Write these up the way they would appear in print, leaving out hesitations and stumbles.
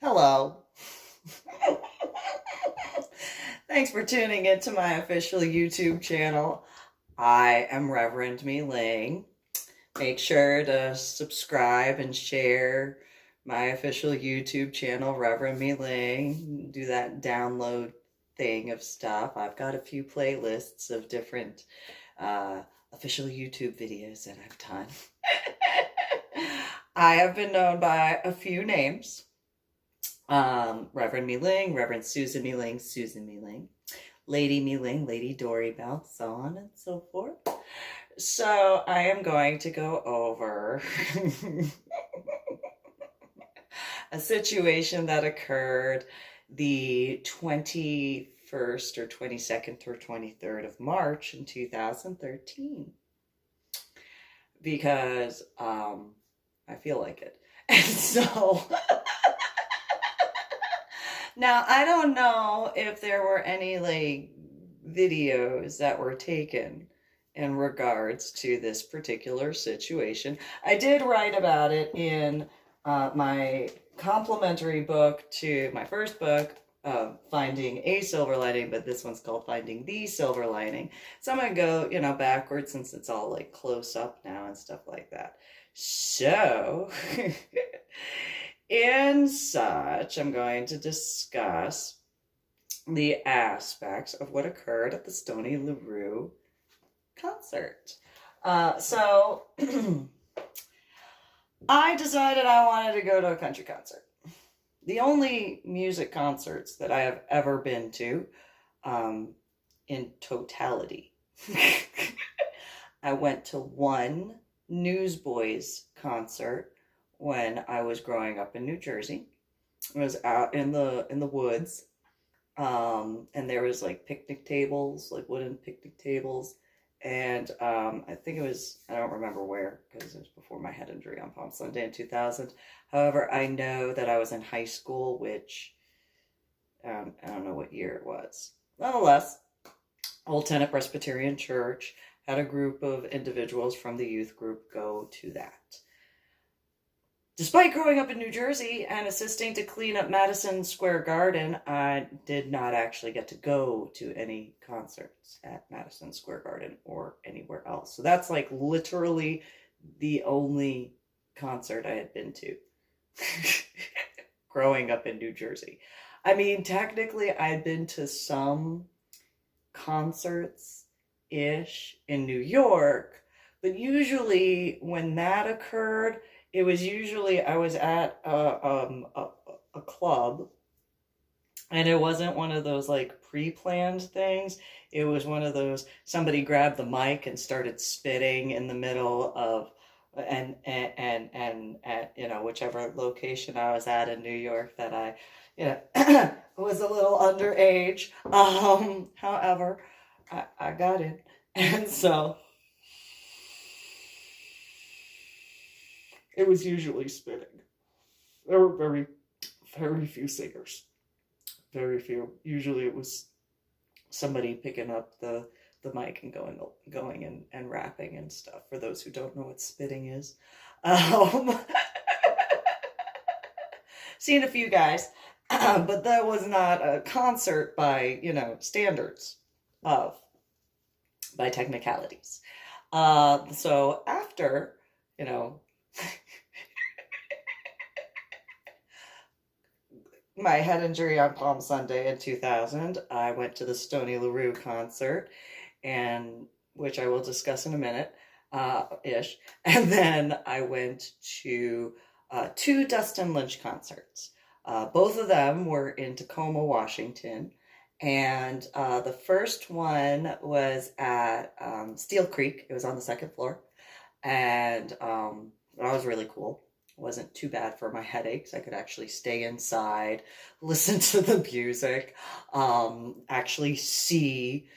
Hello. Thanks for tuning into my official YouTube channel. I am Reverend MeeLing. Make sure to subscribe and share my official YouTube channel, Reverend MeeLing. Do that download thing of stuff. I've got a few playlists of different official YouTube videos that I've done. I have been known by a few names. Reverend MeeLing, Reverend Susan MeeLing, Susan MeeLing, Lady MeeLing, Lady Dori, Belle, so on and so forth. So I am going to go over a situation that occurred the 21st or 22nd or 23rd of March in 2013 because I feel like it. And so now, I don't know if there were any like videos that were taken in regards to this particular situation. I did write about it in my complimentary book to my first book, Finding a Silver Lining, but this one's called Finding the Silver Lining. So I'm going to go, backwards since it's all like close up now and stuff like that. So... in such, I'm going to discuss the aspects of what occurred at the Stoney LaRue concert. So I decided I wanted to go to a country concert. The only music concerts that I have ever been to in totality. I went to one Newsboys concert when I was growing up in New Jersey. I was out in the woods, and there was like picnic tables, like wooden picnic tables, and I think it was, I don't remember where because it was before my head injury on Palm Sunday in 2000. However, I know that I was in high school, which I don't know what year it was. Nonetheless, Old Tenet Presbyterian Church had a group of individuals from the youth group go to that. Despite growing up in New Jersey and assisting to clean up Madison Square Garden, I did not actually get to go to any concerts at Madison Square Garden or anywhere else. So that's like literally the only concert I had been to growing up in New Jersey. I mean, technically I had been to some concerts-ish in New York, but usually when that occurred, it was usually I was at a club, and it wasn't one of those like pre-planned things. It was one of those somebody grabbed the mic and started spitting in the middle of and at whichever location I was at in New York that I was a little underage. However, I got in, and so. It was usually spitting. There were very, very few singers. Very few. Usually it was somebody picking up the mic and going and rapping and stuff. For those who don't know what spitting is. Seen a few guys. But that was not a concert by, standards of, by technicalities. So after, my head injury on Palm Sunday in 2000, I went to the Stoney LaRue concert, and which I will discuss in a minute, ish. And then I went to two Dustin Lynch concerts. Both of them were in Tacoma, Washington. And the first one was at Steel Creek. It was on the second floor. And that was really cool. It wasn't too bad for my headaches. I could actually stay inside, listen to the music, actually see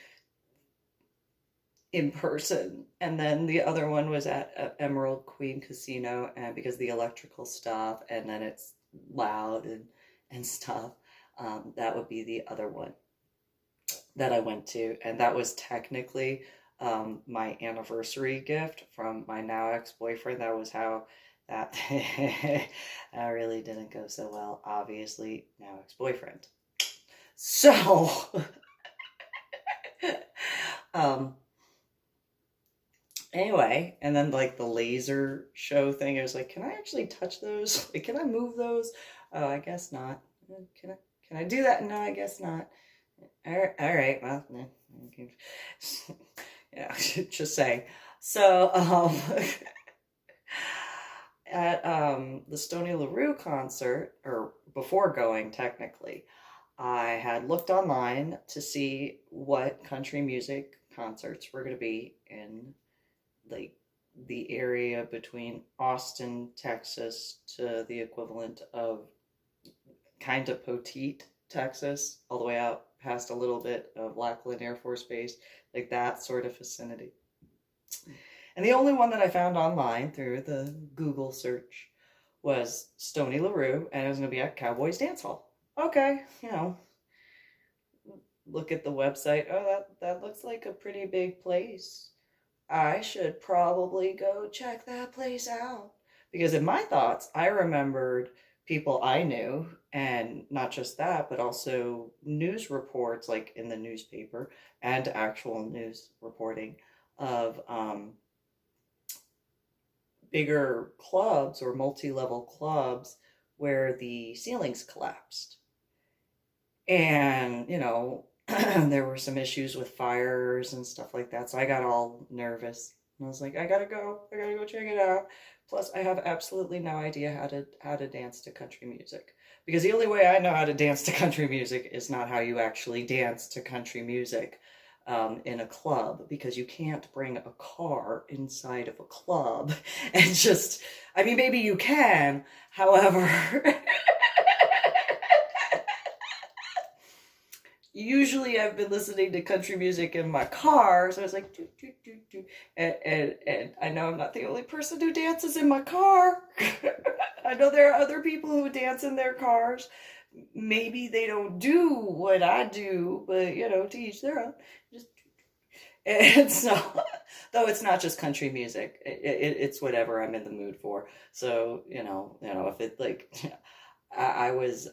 in person. And then the other one was at Emerald Queen Casino, and because the electrical stuff, and then it's loud and stuff. That would be the other one that I went to, and that was technically my anniversary gift from my now ex-boyfriend. That was how that that really didn't go so well. Obviously, now ex-boyfriend. So, um, anyway, and then like the laser show thing, I was like, can I actually touch those? Like, can I move those? Oh, I guess not. Can I do that? No, I guess not. All right. Well, yeah, just say. So, at the Stoney LaRue concert, or before going technically, I had looked online to see what country music concerts were going to be in like the area between Austin, Texas to the equivalent of kind of Poteet, Texas, all the way out past a little bit of Lackland Air Force Base, like that sort of vicinity. And the only one that I found online through the Google search was Stoney LaRue, and it was going to be at Cowboys Dance Hall. Okay, look at the website. Oh, that looks like a pretty big place. I should probably go check that place out. Because in my thoughts, I remembered people I knew, and not just that, but also news reports, like in the newspaper, and actual news reporting of bigger clubs or multi-level clubs where the ceilings collapsed. And, there were some issues with fires and stuff like that. So I got all nervous. And I was like, I gotta go check it out. Plus, I have absolutely no idea how to dance to country music. Because the only way I know how to dance to country music is not how you actually dance to country music in a club. Because you can't bring a car inside of a club and just, I mean, maybe you can. However, usually I've been listening to country music in my car, so it's like doo, doo, doo, doo. And I know I'm not the only person who dances in my car. I know there are other people who dance in their cars. Maybe they don't do what I do, but to each their own. And so, though it's not just country music, it's whatever I'm in the mood for. So if it like, I was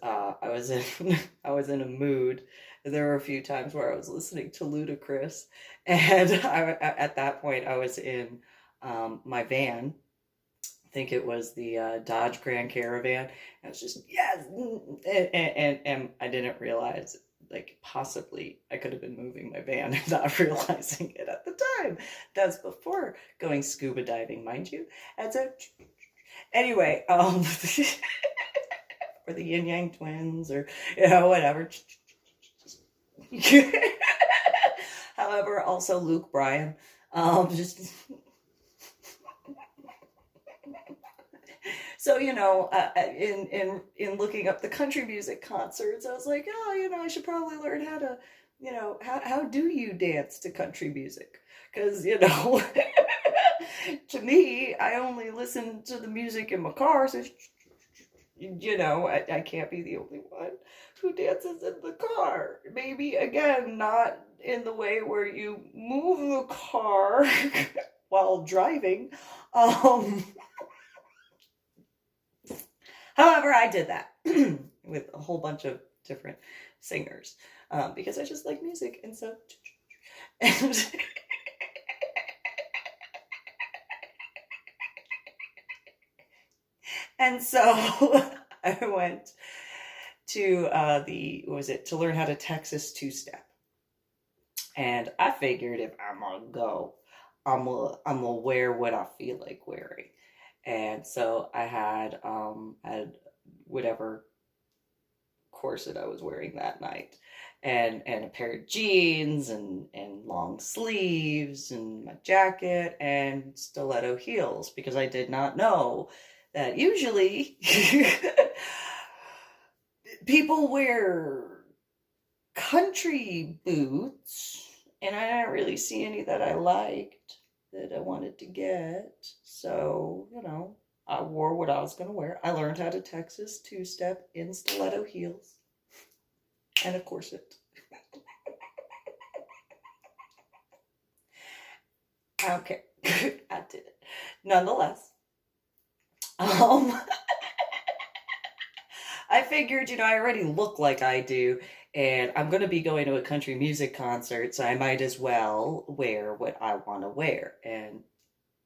in a mood. There were a few times where I was listening to Ludacris, and at that point I was in my van. I think it was the Dodge Grand Caravan. And I was just yes, and I didn't realize like possibly I could have been moving my van and not realizing it at the time. That's before going scuba diving, mind you. And so anyway, or the Yin Yang Twins, or whatever. However, also Luke Bryan, just so in looking up the country music concerts, I was like, oh, I should probably learn how to, how do you dance to country music? Because to me, I only listen to the music in my car, so I can't be the only one who dances in the car. Maybe, again, not in the way where you move the car while driving. However, I did that with a whole bunch of different singers because I just like music. And so... And so I went to to learn how to Texas two-step. And I figured if I'm gonna go, I'm gonna wear what I feel like wearing. And so I had whatever corset I was wearing that night. And a pair of jeans and long sleeves and my jacket and stiletto heels, because I did not know that usually people wear country boots, and I didn't really see any that I liked that I wanted to get. So, I wore what I was going to wear. I learned how to Texas two-step in stiletto heels and a corset. Okay, I did it. Nonetheless, Um, I figured, I already look like I do, and I'm going to be going to a country music concert, so I might as well wear what I want to wear. And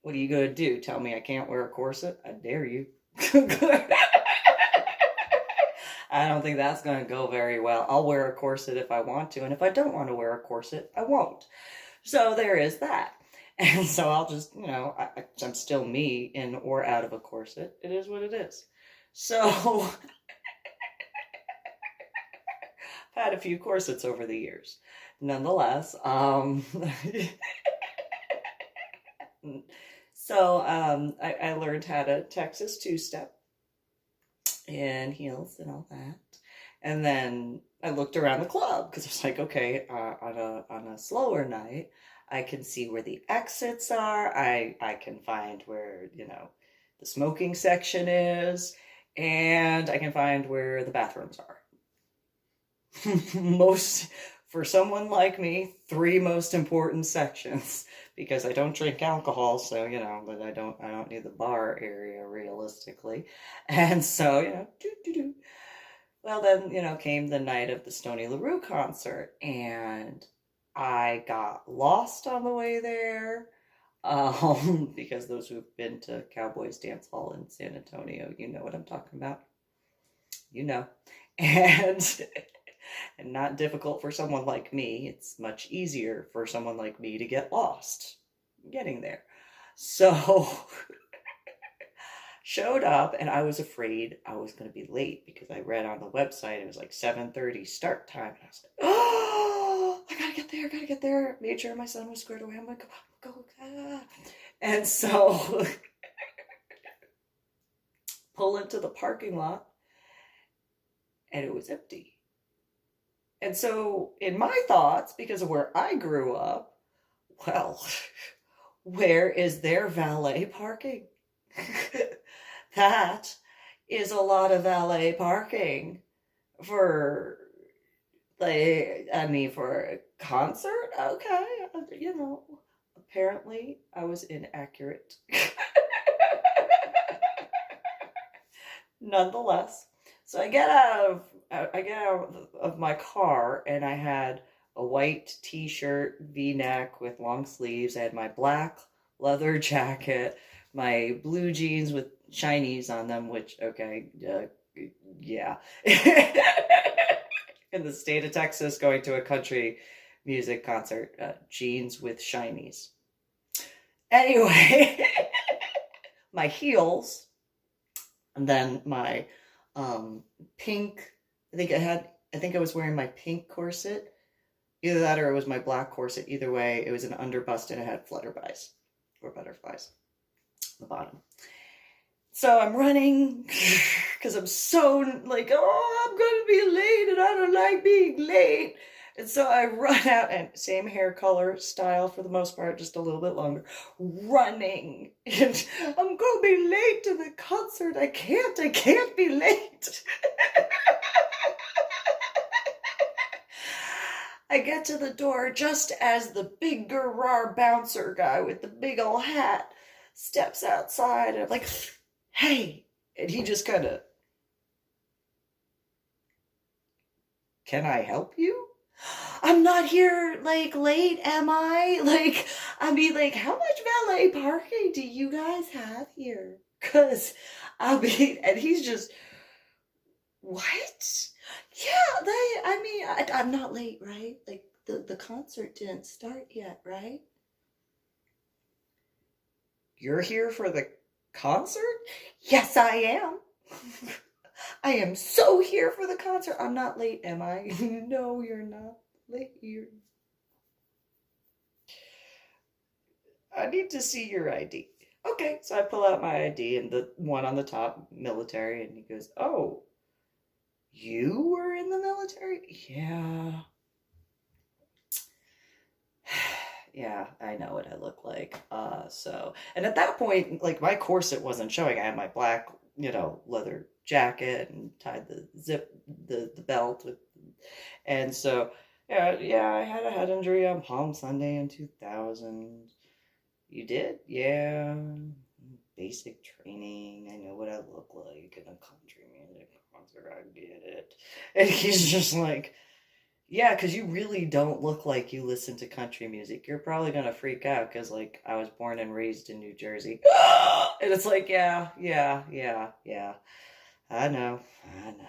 what are you going to do? Tell me I can't wear a corset? I dare you. I don't think that's going to go very well. I'll wear a corset if I want to, and if I don't want to wear a corset, I won't. So there is that. And so I'll just, I'm still me in or out of a corset. It is what it is. So I've had a few corsets over the years. Nonetheless, I learned how to Texas two-step and heels and all that. And then I looked around the club because I was like, okay, on a slower night, I can see where the exits are. I can find where, the smoking section is, and I can find where the bathrooms are. Most, for someone like me, three most important sections, because I don't drink alcohol, so but I don't need the bar area realistically. And so, well, then, came the night of the Stoney LaRue concert, and I got lost on the way there. Because those who've been to Cowboys Dance Hall in San Antonio, you know what I'm talking about. And and not difficult for someone like me. It's much easier for someone like me to get lost getting there. So showed up, and I was afraid I was going to be late because I read on the website it was like 7:30 start time, and I was like, oh, I gotta get there. Made sure my son was squared away. I'm like, go. And so pull into the parking lot, and it was empty. And so in my thoughts, because of where I grew up, well, where is their valet parking? That is a lot of valet parking for, for a concert. Okay, apparently I was inaccurate. Nonetheless, so I get out of my car, and I had a white t-shirt, V-neck with long sleeves. I had my black leather jacket, my blue jeans with shinies on them, which, okay, yeah. In the state of Texas, going to a country music concert, jeans with shinies. Anyway, my heels, and then my pink, I think I was wearing my pink corset. Either that or it was my black corset. Either way, it was an underbust, and it had flutterbies or butterflies on the bottom. So I'm running because I'm so like, oh, I'm going to be late, and I don't like being late. And so I run out, and same hair color, style for the most part, just a little bit longer, running. And I'm going to be late to the concert. I can't be late. I get to the door just as the big Gerard bouncer guy with the big old hat steps outside, and I'm like, hey, and he just kind of, can I help you? I'm not here, late, am I? How much valet parking do you guys have here? Because, and he's just, what? Yeah, I'm not late, right? The concert didn't start yet, right? You're here for the concert? Yes, I am. I am so here for the concert. I'm not late, am I? No, you're not late. I need to see your ID. Okay, so I pull out my ID, and the one on the top, military, and he goes, oh, you were in the military? Yeah. Yeah, I know what I look like. And at that point, my corset wasn't showing. I had my black, leather jacket and tied the belt with, and so, yeah, I had a head injury on Palm Sunday in 2000. You did? Yeah. Basic training. I know what look like in a country music concert. I get it. And he's just like, yeah, because you really don't look like you listen to country music. You're probably gonna freak out because, like, I was born and raised in New Jersey. And it's like, yeah, yeah, yeah, yeah. I know, I know.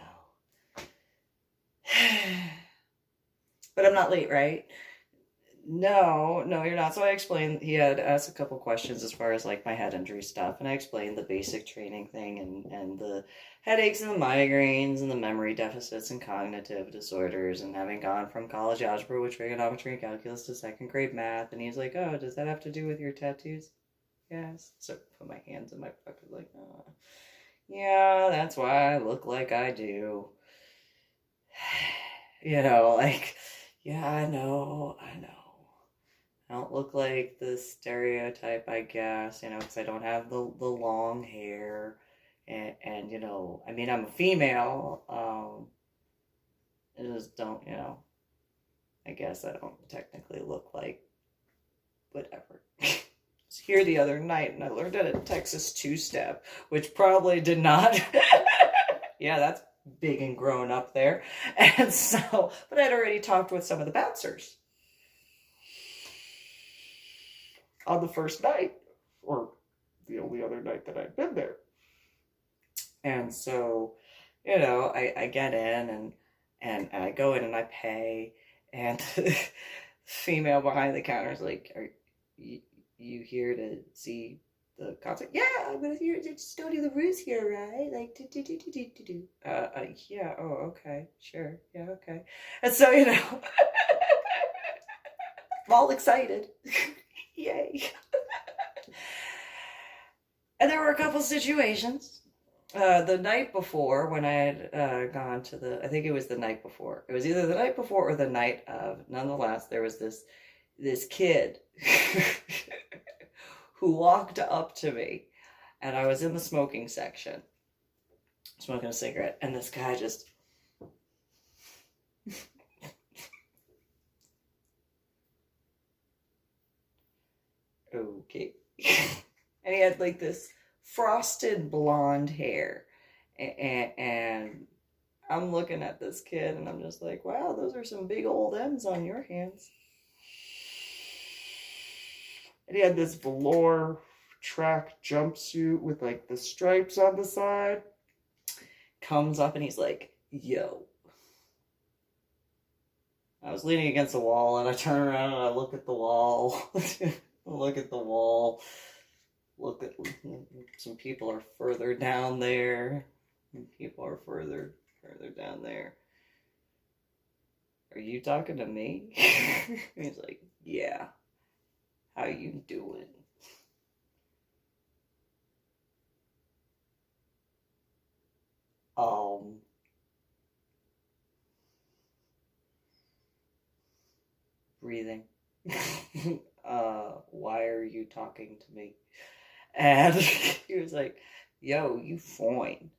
But I'm not late, right? No, no, you're not. So I explained, he had asked a couple questions as far as like my head injury stuff, and I explained the basic training thing and the headaches and the migraines and the memory deficits and cognitive disorders and having gone from college algebra with trigonometry and calculus to second grade math. And he's like, oh, does that have to do with your tattoos? Yes. So I put my hands in my pocket like, oh, yeah, that's why I look like I do. You know, like, yeah, I know, I know. I don't look like the stereotype, I guess, you know, because I don't have the long hair. And, you know, I mean, I'm a female. I just don't, you know, I guess I don't technically look like whatever. I was here the other night and I learned how to Texas two-step, which probably did not. Yeah, that's big and grown up there. And so, but I'd already talked with some of the bouncers on the first night, or the only other night that I'd been there. And so, you know, I get in and I go in and I pay, and the female behind the counter is like, are you here to see the concert? Yeah, I'm gonna hear just go to the Roots here, right? Like do. Yeah, oh, okay, sure, yeah, okay. And so, you know, I'm all excited. Yay. And there were a couple situations. The night before, when I had gone to I think it was the night before. It was either the night before or the night of. Nonetheless, there was this kid who walked up to me, and I was in the smoking section, smoking a cigarette, and this guy just... Okay. And he had like this frosted blonde hair, and I'm looking at this kid and I'm just like, wow, those are some big old M's on your hands. And he had this velour track jumpsuit with like the stripes on the side. Comes up and he's like, yo. I was leaning against the wall and I turn around and I look at the wall. Look at the wall. Look at, some people are further down there. People are further down there. Are you talking to me? He's like, yeah. How you doing? Breathing. Why are you talking to me? And he was like, yo, you fine.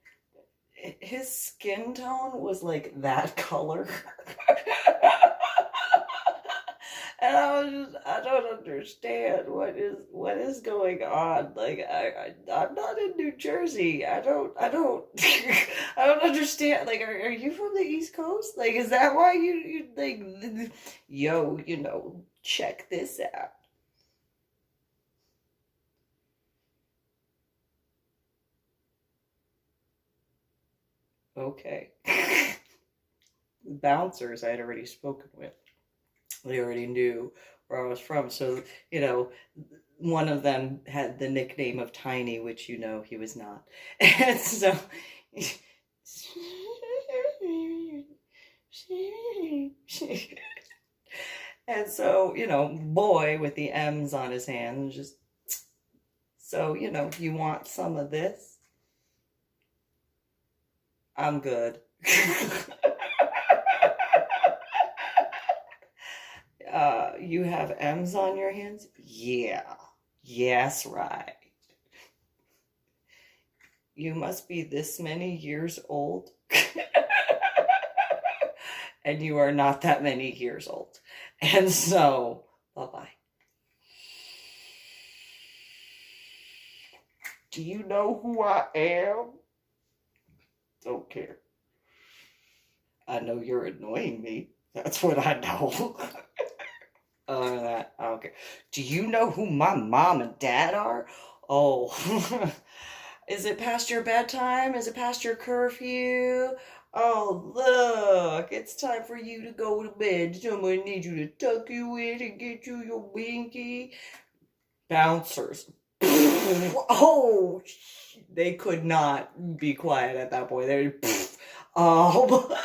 His skin tone was like that color. And I was just, I don't understand what is going on. Like, I'm not in New Jersey. I don't I don't understand. Like, are you from the East Coast? Like, is that why you like, yo, you know, check this out. Okay. Bouncers I had already spoken with. They already knew where I was from. So, you know, one of them had the nickname of Tiny, which, you know, he was not. And so, and so, you know, boy with the M's on his hand, just, so, you know, you want some of this? I'm good. You have M's on your hands? Yeah. Yes, right. You must be this many years old. And you are not that many years old. And so, bye-bye. Do you know who I am? Don't care. I know you're annoying me. That's what I know. Other than that, I don't care. Do you know who my mom and dad are? Oh, is it past your bedtime? Is it past your curfew? Oh, look, it's time for you to go to bed. Someone needs you to tuck you in and get you your binky. Bouncers. Oh, they could not be quiet at that point. They, oh,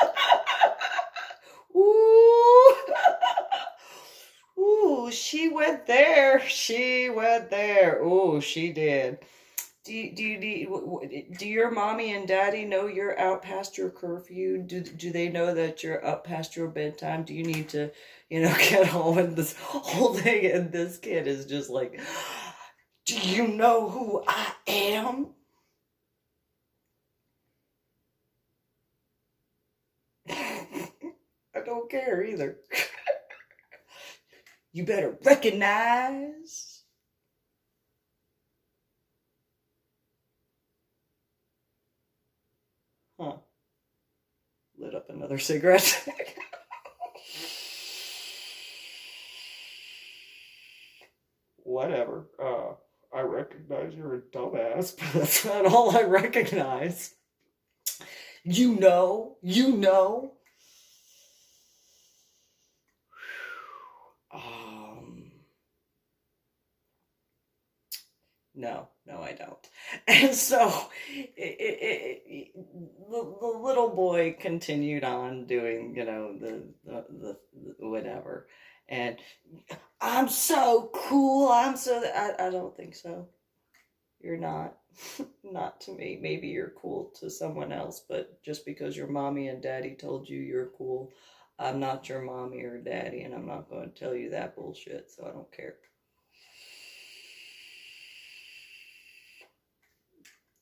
ooh, ooh, she went there. She went there. Ooh, she did. Do your mommy and daddy know you're out past your curfew? Do they know that you're up past your bedtime? Do you need to, get home? And this whole thing, and this kid is just like, do you know who I am? I don't care either. You better recognize. Huh. Lit up another cigarette. Whatever. I recognize you're a dumbass, but that's not all I recognize. You know. No, I don't. And so the little boy continued on doing, the whatever. And I'm so cool. I don't think so. You're not. Not to me. Maybe you're cool to someone else, but just because your mommy and daddy told you you're cool, I'm not your mommy or daddy, and I'm not going to tell you that bullshit, so I don't care.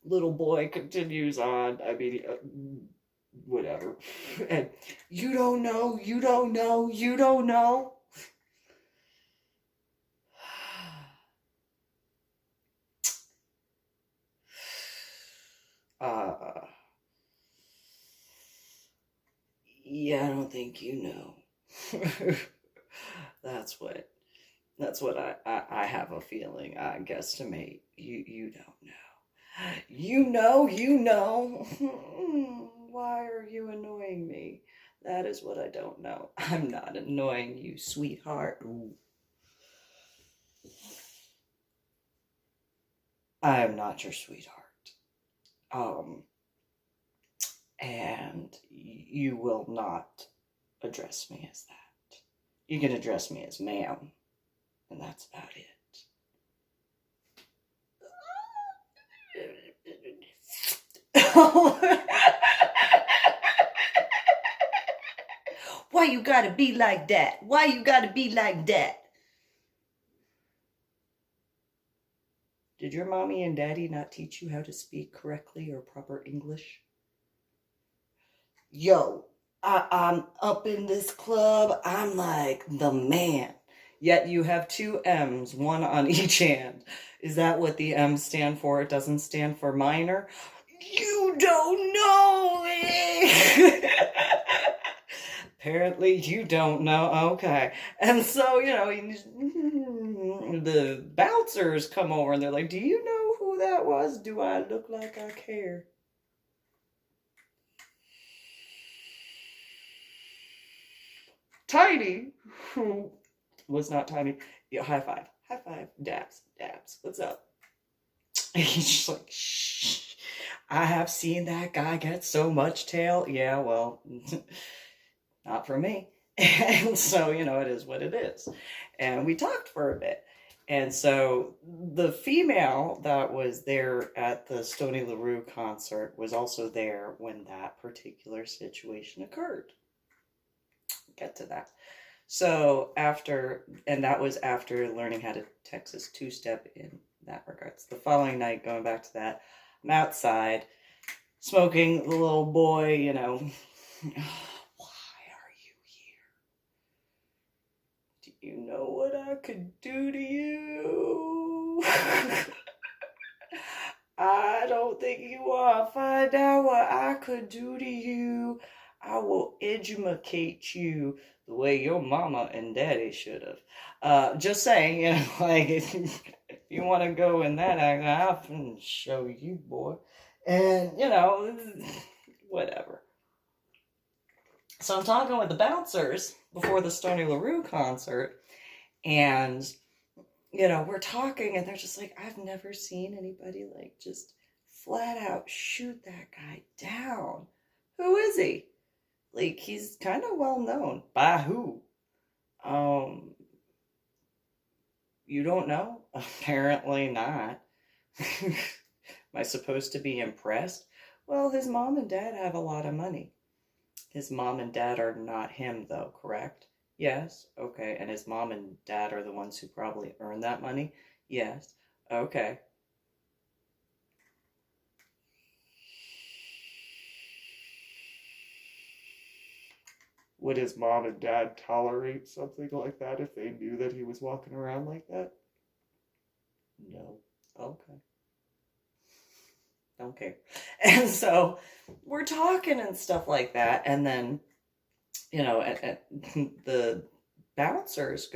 Little boy continues on. I mean, whatever. And you don't know. Yeah, I don't think you know. That's what I have a feeling. I guesstimate you don't know. You know. Why are you annoying me? That is what I don't know. I'm not annoying you, sweetheart. Ooh. I am not your sweetheart. And you will not address me as that. You can address me as ma'am, and that's about it. Why you gotta be like that? Why you gotta be like that? Did your mommy and daddy not teach you how to speak correctly or proper English? Yo, I'm up in this club. I'm like the man. Yet you have two M's, one on each hand. Is that what the M stand for? It doesn't stand for minor? You don't know it. Apparently you don't know. Okay. And so, the bouncers come over and they're like, do you know who that was? Do I look like I care? Tiny, who was not Tiny. Yeah, high five. Dabs. What's up? He's just like, shh. I have seen that guy get so much tail. Yeah, well, not for me. And so, it is what it is. And we talked for a bit. And so the female that was there at the Stoney LaRue concert was also there when that particular situation occurred. Get to that. So that was after learning how to Texas two-step in that regards. The following night, going back to that, I'm outside smoking, the little boy, why are you here? Do you know what I could do to you? I don't think you want to find out what I could do to you. I will educate you the way your mama and daddy should have. Just saying, like, if you want to go in that act, I'll show you, boy. And, whatever. So I'm talking with the bouncers before the Stoney LaRue concert, and we're talking, and they're just like, I've never seen anybody like just flat out shoot that guy down. Who is he? Like, he's kind of well known. By who? You don't know? Apparently not. Am I supposed to be impressed? Well, his mom and dad have a lot of money. His mom and dad are not him, though, correct? Yes. Okay. And his mom and dad are the ones who probably earn that money? Yes. Okay. Would his mom and dad tolerate something like that if they knew that he was walking around like that? No. Okay. Don't care. And so we're talking and stuff like that, and then the bouncers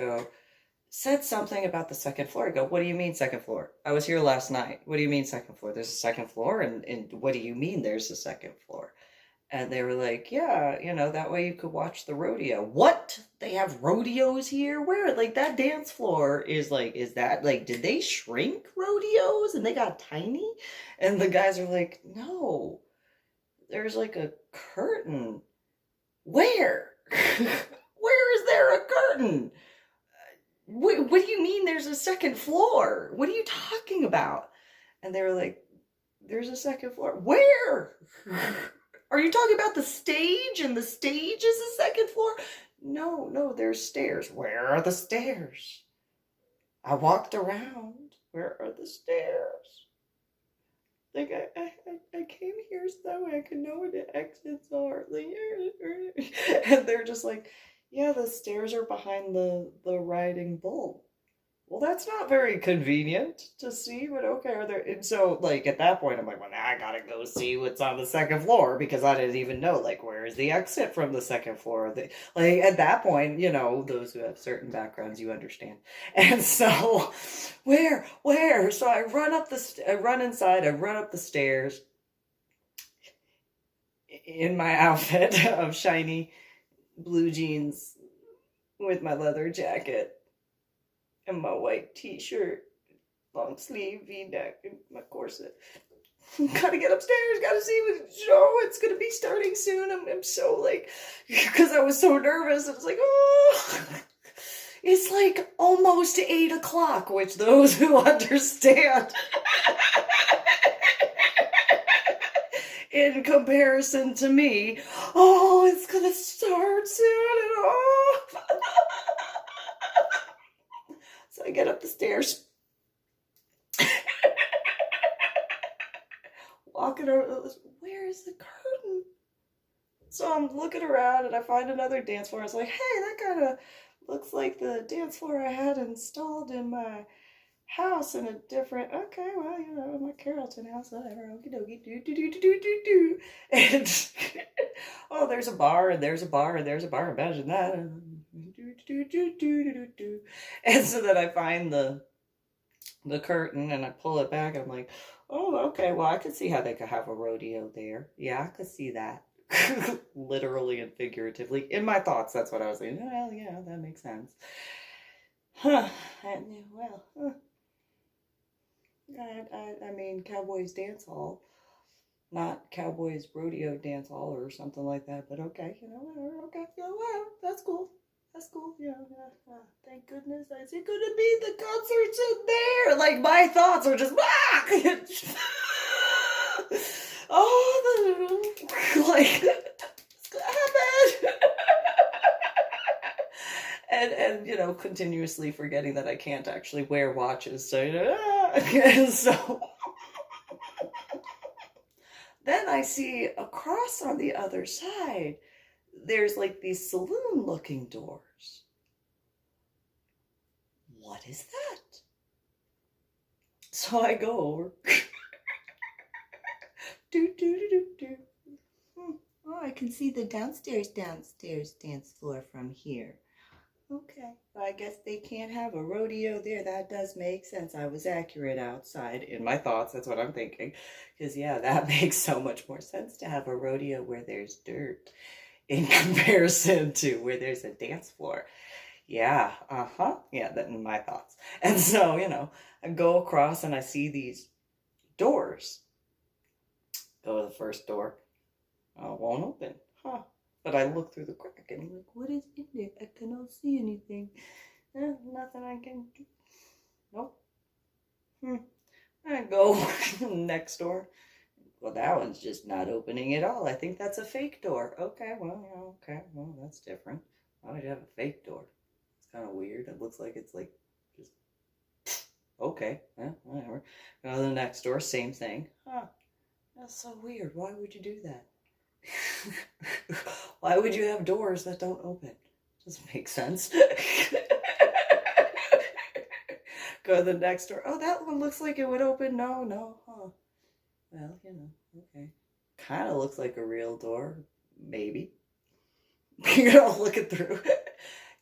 said something about the second floor. I go, what do you mean second floor? I was here last night. What do you mean second floor? There's a second floor? And what do you mean there's a second floor? And they were like, yeah, that way you could watch the rodeo. What? They have rodeos here? Where? Like, that dance floor is that, did they shrink rodeos and they got tiny? And the guys are like, no, there's like a curtain. Where? Where is there a curtain? What do you mean there's a second floor? What are you talking about? And they were like, there's a second floor. Where? Are you talking about the stage? And the stage is the second floor? No, there's stairs. Where are the stairs? I walked around. Where are the stairs? Like, I came here so that way I could know where the exits are. Like, and they're just like, yeah, the stairs are behind the riding bull. Well, that's not very convenient to see, but okay, are there... And so, like, at that point, I'm like, well, now I gotta go see what's on the second floor, because I didn't even know, like, where is the exit from the second floor? Like, at that point, those who have certain backgrounds, you understand. And so, where? So I run inside, I run up the stairs in my outfit of shiny blue jeans with my leather jacket and my white t-shirt, long sleeve, v-neck, and my corset. Gotta get upstairs, gotta see what show it's gonna be starting soon. I'm so because I was so nervous. I was like, oh, it's like almost 8 o'clock, which those who understand in comparison to me, oh, it's gonna start soon, and oh. So I get up the stairs, walking over, where is the curtain? So I'm looking around and I find another dance floor. I was like, hey, that kind of looks like the dance floor I had installed in my house in a different, okay, well, my Carrollton house, whatever, okie dokie, do. And, oh, there's a bar, and there's a bar, and there's a bar, imagine that. And so then I find the curtain, and I pull it back, and I'm like, oh, okay, well, I could see how they could have a rodeo there. Yeah, I could see that. Literally and figuratively. In my thoughts, that's what I was saying. Well, yeah, that makes sense. Huh. I mean, Cowboys Dance Hall, not Cowboys Rodeo Dance Hall or something like that, but okay, whatever, okay, well, that's cool, yeah, thank goodness, is it gonna be the concerts in there? Like, my thoughts are just, oh, it's gonna happen. And continuously forgetting that I can't actually wear watches, so and so then I see across on the other side, there's like these saloon looking doors. What is that? So I go over Do, do, do, do, do. Oh, I can see the downstairs dance floor from here. Okay, well, I guess they can't have a rodeo there. That does make sense. I was accurate outside in my thoughts. That's what I'm thinking. Because, yeah, that makes so much more sense to have a rodeo where there's dirt in comparison to where there's a dance floor. Yeah, yeah, that in my thoughts. And so, I go across and I see these doors. Go to the first door. Won't open. Huh. But I look through the crack and I'm like, what is in there? I cannot see anything. Nothing I can do. Nope. I go next door. Well, that one's just not opening at all. I think that's a fake door. Okay, well, that's different. Why would you have a fake door? It's kind of weird. It looks like it's like just, okay, whatever. Go to the next door, same thing. Huh, that's so weird. Why would you do that? Why would you have doors that don't open? Doesn't make sense. Go to the next door. Oh, that one looks like it would open. No, huh. Well, okay. Kind of looks like a real door. Maybe. Look it through.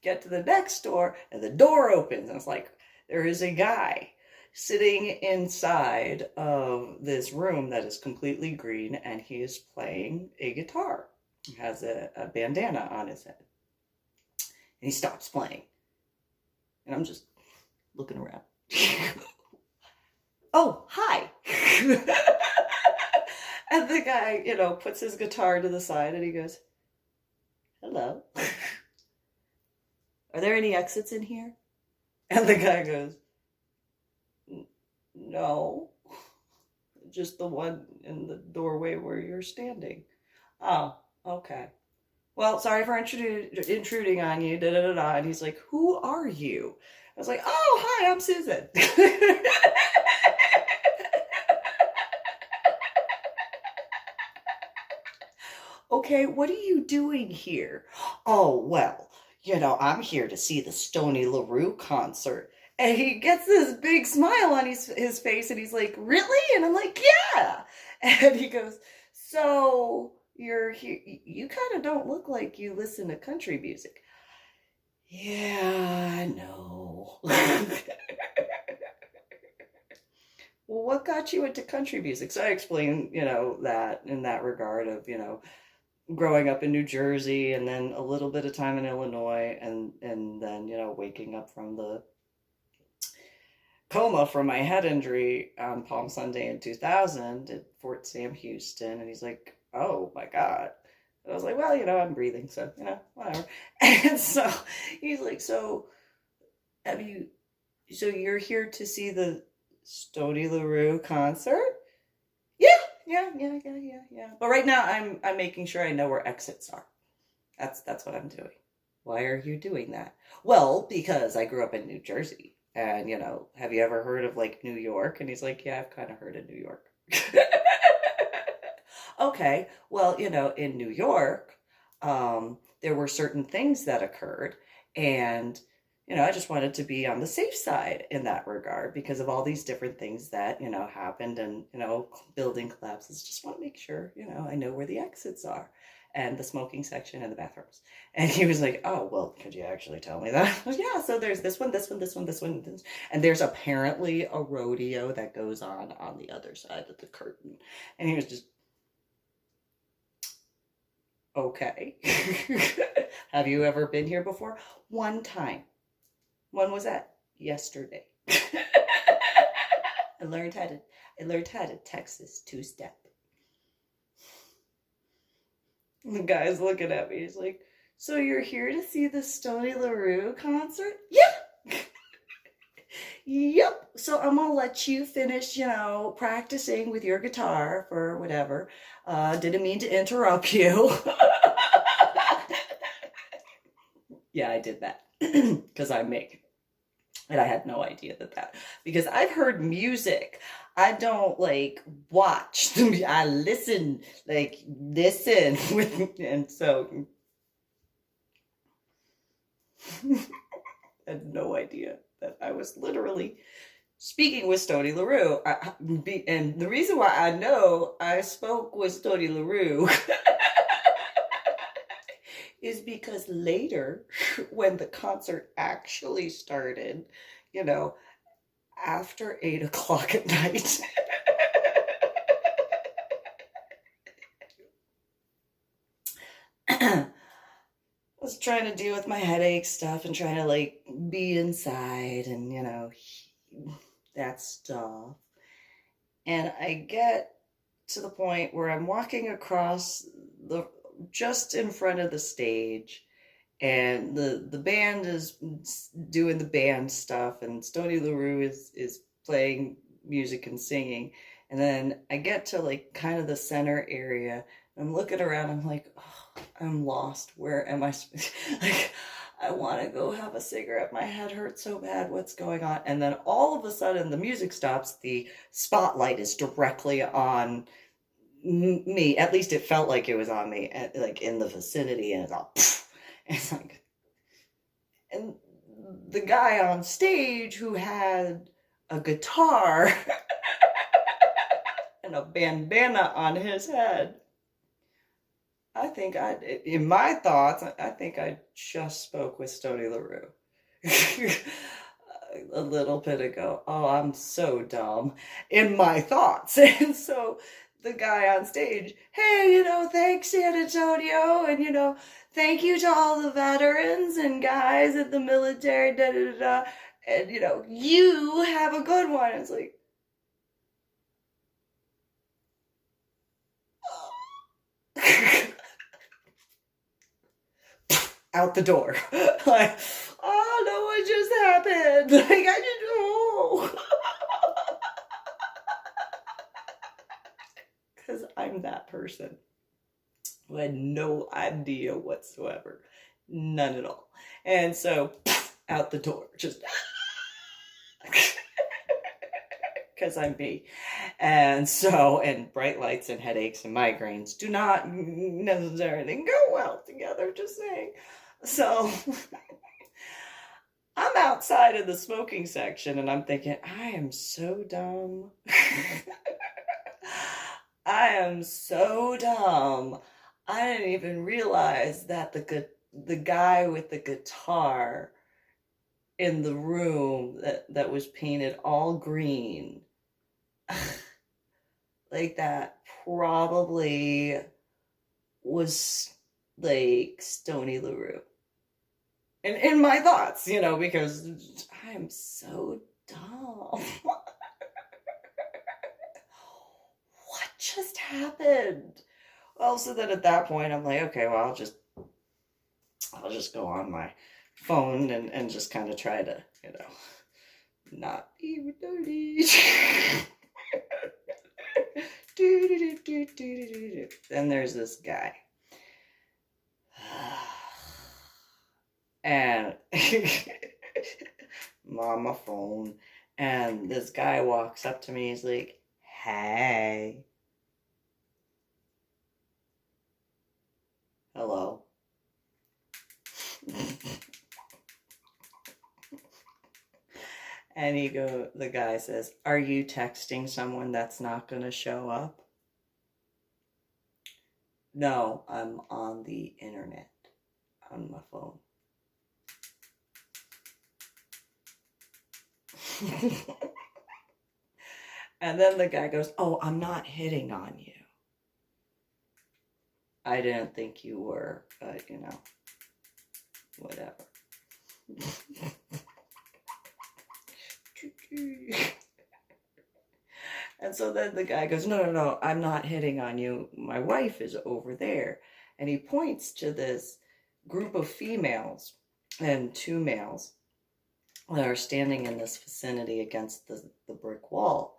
Get to the next door, and the door opens. And it's like, there is a guy sitting inside of this room that is completely green, and he is playing a guitar. He has a bandana on his head. And he stops playing. And I'm just looking around. Oh, hi. And the guy, puts his guitar to the side and he goes, hello. Are there any exits in here? And the guy goes, no, just the one in the doorway where you're standing. Oh, okay. Well, sorry for intruding on you, da-da-da-da. And he's like, who are you? I was like, oh, hi, I'm Susan. Okay, what are you doing here? Oh, well, I'm here to see the Stony LaRue concert. And he gets this big smile on his face, and he's like, really? And I'm like, yeah. And he goes, so you're here. You kind of don't look like you listen to country music. Yeah, I know. Well, what got you into country music? So I explained, that in that regard of, growing up in New Jersey and then a little bit of time in Illinois and then, waking up from the coma from my head injury on Palm Sunday in 2000 at Fort Sam Houston. And he's like, oh my God. And I was like, well, I'm breathing, so, whatever. And so he's like, so you're here to see the Stony LaRue concert? Yeah. But right now I'm making sure I know where exits are. That's what I'm doing. Why are you doing that? Well, because I grew up in New Jersey. And, have you ever heard of like New York? And he's like, yeah, I've kind of heard of New York. Okay, well, in New York, there were certain things that occurred. And, I just wanted to be on the safe side in that regard because of all these different things that, happened and, building collapses. Just want to make sure, I know where the exits are and the smoking section and the bathrooms. And he was like, oh, well, could you actually tell me that? I was, yeah, so there's this one. And there's apparently a rodeo that goes on the other side of the curtain. And he was just, okay. Have you ever been here before? One time. When was that? Yesterday. I learned how to Texas two-step. The guy's looking at me. He's like, so you're here to see the Stony LaRue concert? Yeah. Yep. So I'm going to let you finish, practicing with your guitar for whatever. Didn't mean to interrupt you. Yeah, I did that because I'm Meg. And I had no idea because I've heard music. I don't watch. I listen with, and so I had no idea that I was literally speaking with Stony LaRue. And the reason why I know I spoke with Stony LaRue is because later, when the concert actually started, you know, after 8 o'clock at night, I was trying to deal with my headache stuff and trying to like be inside and, that stuff. And I get to the point where I'm walking across the just in front of the stage, and the band is doing the band stuff, and Stony LaRue is playing music and singing. And then I get to like kind of the center area. I'm looking around, I'm like, oh, I'm lost. Where am I? Like, I want to go have a cigarette. My head hurts so bad. What's going on? And then all of a sudden, the music stops. The spotlight is directly on me. At least it felt like it was on me, like in the vicinity. And it's all, and it's like, and the guy on stage who had a guitar and a bandana on his head. In my thoughts, I think I just spoke with Stony LaRue a little bit ago. Oh, I'm so dumb in my thoughts. And so the guy on stage, hey, thanks, San Antonio, and, thank you to all the veterans and guys in the military, da da da da, and, you have a good one. It's like, out the door. Like, oh no, what just happened? Like, I didn't know. Because I'm that person who had no idea whatsoever. None at all. And so, out the door. Just because I'm me. And so, and bright lights and headaches and migraines do not necessarily go well together, just saying. So I'm outside of the smoking section and I'm thinking, I am so dumb. I am so dumb. I didn't even realize that the guy with the guitar in the room that was painted all green, like that probably was like Stony LaRue. And in my thoughts, because I am so dumb. What just happened? Well, so then at that point, I'm like, okay, well, I'll just go on my phone and just kind of try to, not be dirty. Then there's this guy. And I'm on my phone, and this guy walks up to me. He's like, hey. Hello. And the guy says, are you texting someone that's not going to show up? No, I'm on the internet on my phone. And then the guy goes, oh, I'm not hitting on you. I didn't think you were, but whatever. And so then the guy goes, no, I'm not hitting on you. My wife is over there. And he points to this group of females and 2 males that are standing in this vicinity against the brick wall.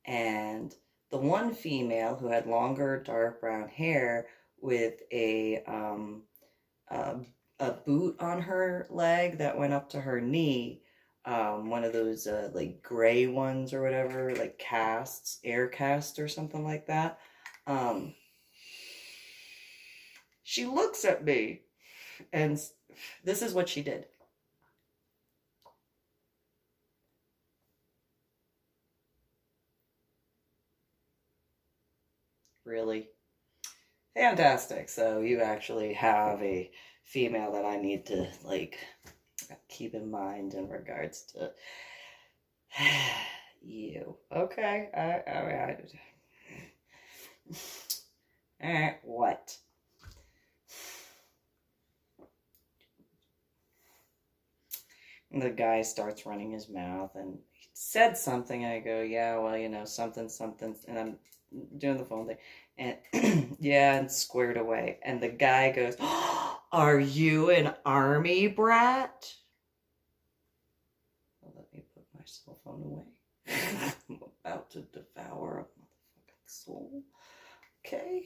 And the one female who had longer dark brown hair with a boot on her leg that went up to her knee, one of those like gray ones or whatever, like casts, air cast or something like that. She looks at me, and this is what she did. Really? Fantastic. So you actually have a female that I need to, like, keep in mind in regards to you. Okay. What? And the guy starts running his mouth and he said something. I go, yeah, well, you know, something, something. And I'm doing the phone thing. And yeah, and squared away. And the guy goes, oh, are you an army brat? Well, let me put my cell phone away. I'm about to devour a motherfucking soul. Okay.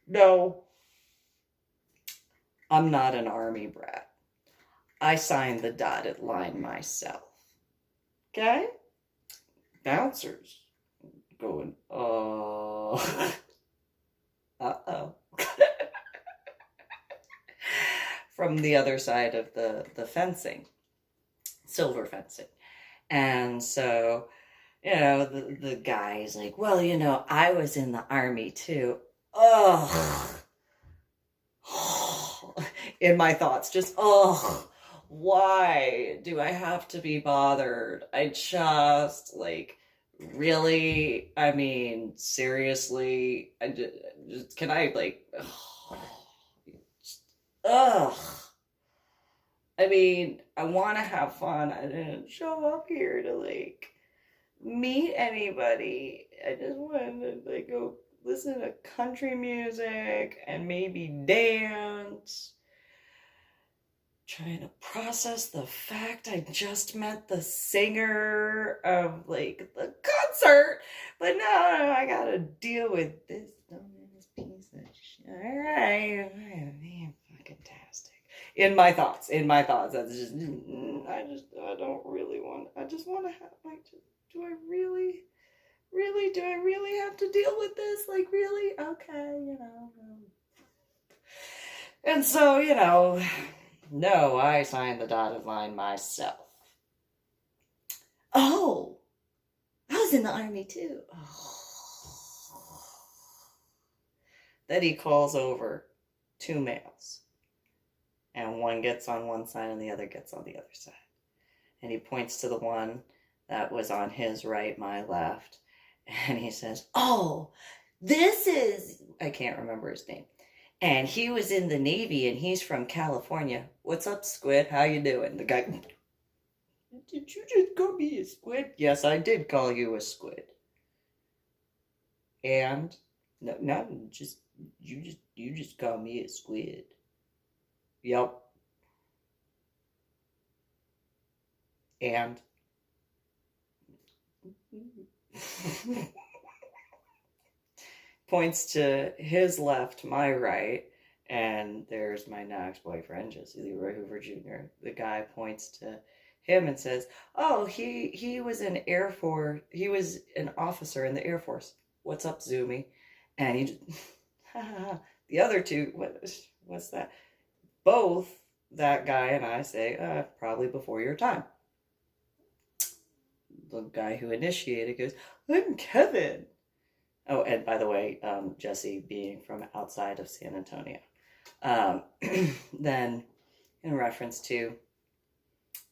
No. I'm not an army brat. I signed the dotted line myself. Okay? Bouncers going, uh-oh. From the other side of the fencing, silver fencing. And so, you know, the guy's like, well, you know, I was in the army too. Ugh. In my thoughts, just, oh, why do I have to be bothered? I just, like, really, I mean, seriously, I just can I, like, ugh. I mean, I want to have fun. I didn't show up here to, like, meet anybody. I just wanted to, like, go listen to country music and maybe dance. Trying to process the fact I just met the singer of, like, the concert. But no, I gotta deal with this dumbass piece of shit. Alright, man, fucking tastic. In my thoughts. That's just, I don't really want, I just want to have, like, do I really have to deal with this? Like, really? Okay, you know. And so, you know, no, I signed the dotted line myself. Oh, I was in the army too. Oh. Then he calls over 2 males. And one gets on one side and the other gets on the other side. And he points to the one that was on his right, my left. And he says, oh, this is, I can't remember his name. And he was in the Navy and he's from California. What's up, Squid? How you doing? The guy, did you just call me a squid? Yes, I did call you a squid. And no, just you just call me a squid. Yep. And points to his left, my right, and there's my now ex-boyfriend, Jesse Leroy Hoover Jr. The guy points to him and says, oh, he was in Air Force, he was an officer in the Air Force. What's up, Zoomy? And he just, the other two, what's that? Both that guy and I say, probably before your time. The guy who initiated goes, I'm Kevin. Oh, and by the way, Jesse being from outside of San Antonio. Then, in reference to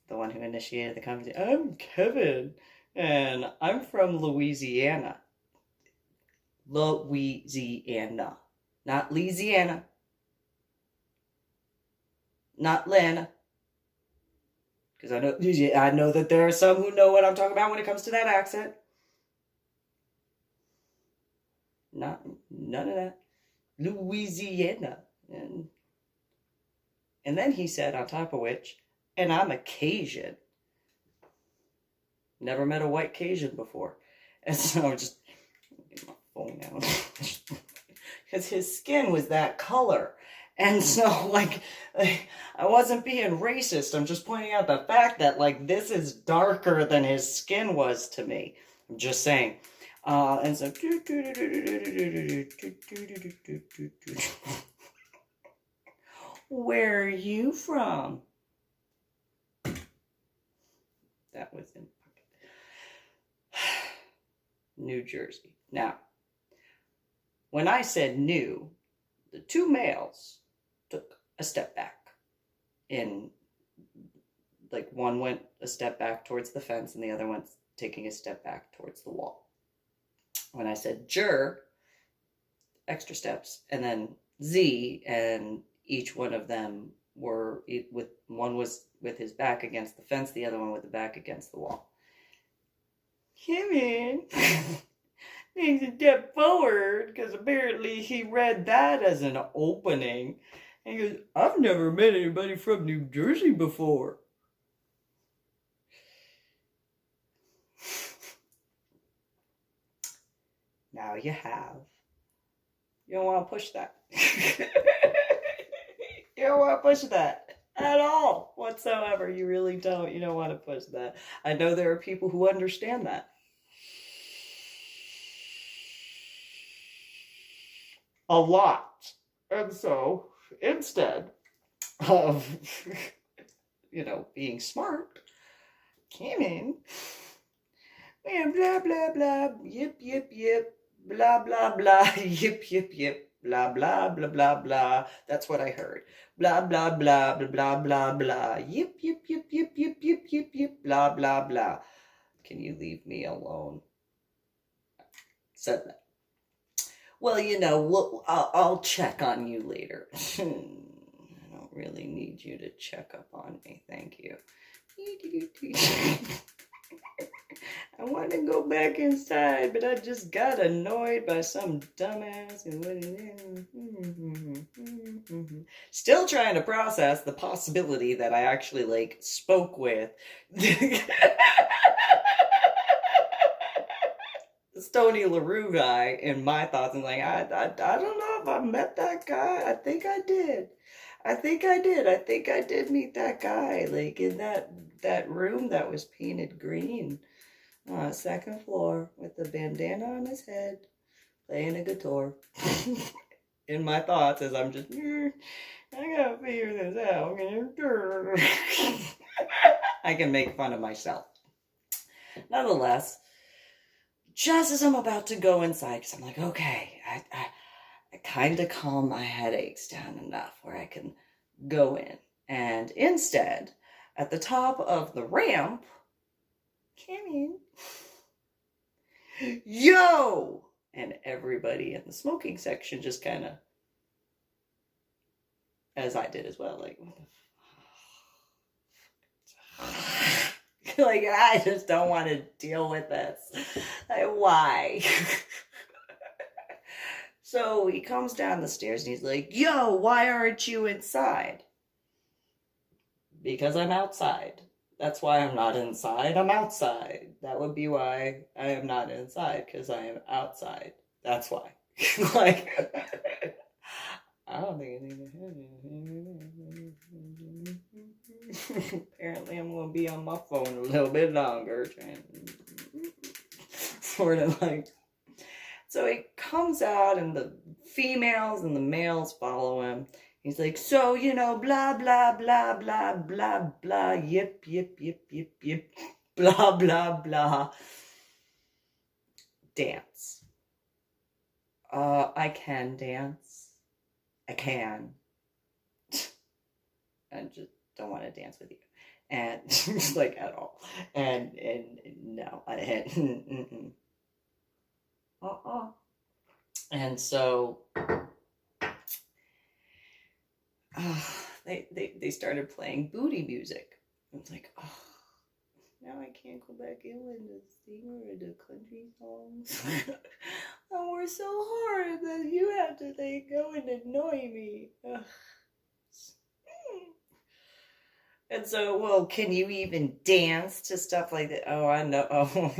the one who initiated the conversation, I'm Kevin, and I'm from Louisiana. Louisiana. Not Louisiana. Not Lana. Because I know that there are some who know what I'm talking about when it comes to that accent. None of that. Louisiana. And then he said, on top of which, and I'm a Cajun. Never met a white Cajun before. And so I'm just, get my phone out. Because his skin was that color. And so, like, I wasn't being racist. I'm just pointing out the fact that, like, this is darker than his skin was to me. I'm just saying. And so, where are you from? That was in. New Jersey. Now, when I said new, the two males took a step back. Like one went a step back towards the fence and the other one taking a step back towards the wall. When I said jur, extra steps, and then Z, and each one of them were with one was with his back against the fence, the other one with the back against the wall. Kevin takes a step forward because apparently he read that as an opening. And he goes, I've never met anybody from New Jersey before. Now you have. You don't want to push that. You don't want to push that at all whatsoever. You really don't. You don't want to push that. I know there are people who understand that. A lot. And so, instead of, being smart, came in, and blah, blah, blah, yip, yip, yip, blah, blah, blah, yip, yip, yip, blah, blah, blah, blah, blah. That's what I heard. Blah, blah, blah, blah, blah, blah, blah, yip, yip, yip, yip, yip, yip, yip, yip, blah, blah, blah. Can you leave me alone? Said that. Well, I'll check on you later. I don't really need you to check up on me. Thank you. I want to go back inside, but I just got annoyed by some dumbass. Still trying to process the possibility that I actually, spoke with Stony LaRue guy in my thoughts, and I don't know if I met that guy. I think I did. I think I did meet that guy, in that room that was painted green, second floor, with the bandana on his head, playing a guitar. In my thoughts, as I'm just, I gotta figure this out. I can make fun of myself. Nonetheless, just as I'm about to go inside, because I'm like, okay, I kind of calm my headaches down enough where I can go in. And instead, at the top of the ramp, come in, yo! And everybody in the smoking section just kind of, as I did as well, what the fuck? I just don't want to deal with this. Why? So he comes down the stairs and he's like, yo, why aren't you inside? Because I'm outside. That's why I'm not inside. I'm outside. That would be why I am not inside, because I am outside. That's why. I don't think apparently I'm going to be on my phone a little bit longer. Sort of So he comes out and the females and the males follow him. He's like, so, blah, blah, blah, blah, blah, blah, yip, yip, yip, yip, yip, blah, blah, blah. Dance. I can dance. I can. I just don't want to dance with you. And at all. And no. And so they started playing booty music. I was like, now I can't go back in and sing or the country songs. And we're so hard that you have to go and annoy me. And so, well, can you even dance to stuff like that? Oh, I know. Oh.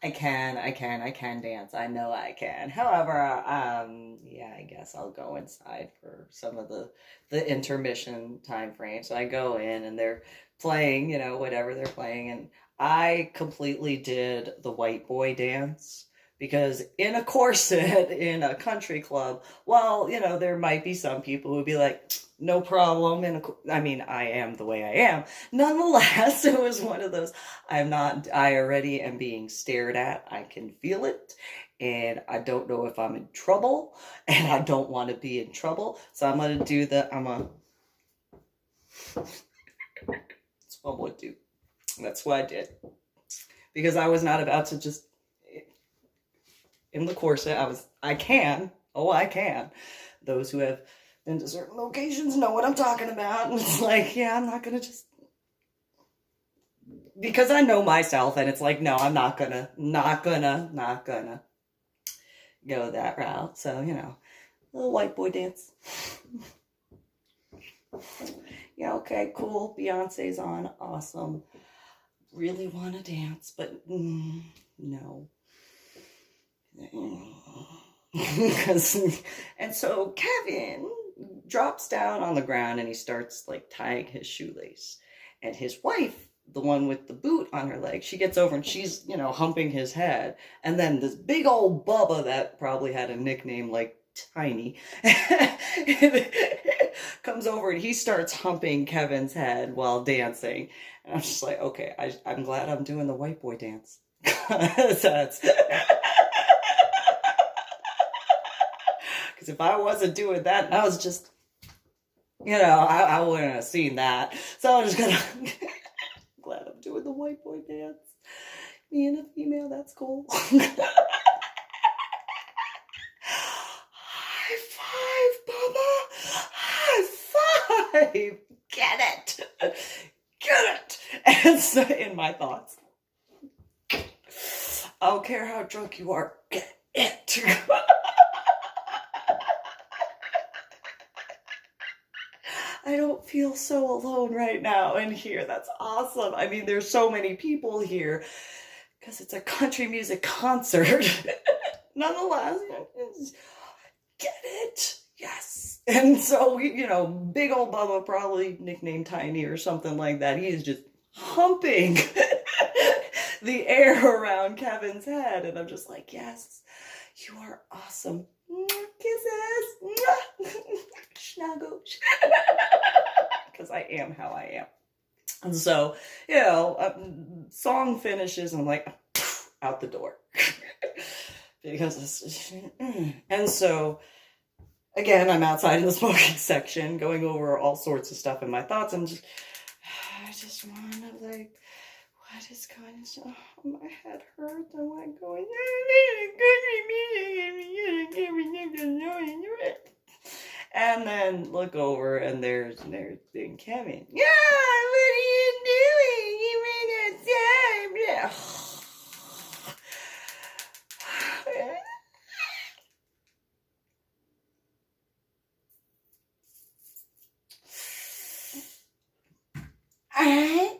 I can dance. I know I can. However, I guess I'll go inside for some of the intermission time frame. So I go in and they're playing, whatever they're playing. And I completely did the white boy dance, because in a corset in a country club, well, there might be some people who would be like, no problem. And I mean, I am the way I am. Nonetheless, it was one of those, I already am being stared at. I can feel it. And I don't know if I'm in trouble. And I don't want to be in trouble. So I'm going to do that's what I'm going to do. That's what I did. Because I was not about to just, in the corset, I can. Those who have been to certain locations know what I'm talking about. And it's like, yeah, I'm not going to just, because I know myself, and it's like, no, I'm not gonna go that route. So, little white boy dance. Yeah, okay, cool. Beyonce's on. Awesome. Really want to dance, but no. And so Kevin drops down on the ground and he starts like tying his shoelace. And his wife, the one with the boot on her leg, she gets over and she's, humping his head. And then this big old Bubba that probably had a nickname like Tiny comes over and he starts humping Kevin's head while dancing. And I'm just like, okay, I'm glad I'm doing the white boy dance. That's... Because if I wasn't doing that, and I was just, I wouldn't have seen that. So I'm just gonna, glad I'm doing the white boy dance. Me and a female, that's cool. High five, Bubba! High five! Get it! And so, in my thoughts, I don't care how drunk you are, get it! I don't feel so alone right now in here. That's awesome. I mean, there's so many people here because it's a country music concert. Nonetheless, get it? Yes. And so, big old Bubba, probably nicknamed Tiny or something like that. He is just humping the air around Kevin's head. And I'm just like, yes, you are awesome. Kisses. Snuggle. Because I am how I am. And so, song finishes and I'm like, out the door. Because and so, again, I'm outside in the smoking section going over all sorts of stuff in my thoughts. I just want to what is going on? Oh, my head hurts. I'm like going, and then look over and there's Big Kevin. Yeah, what are you doing? You ran outside. Yeah. Alright.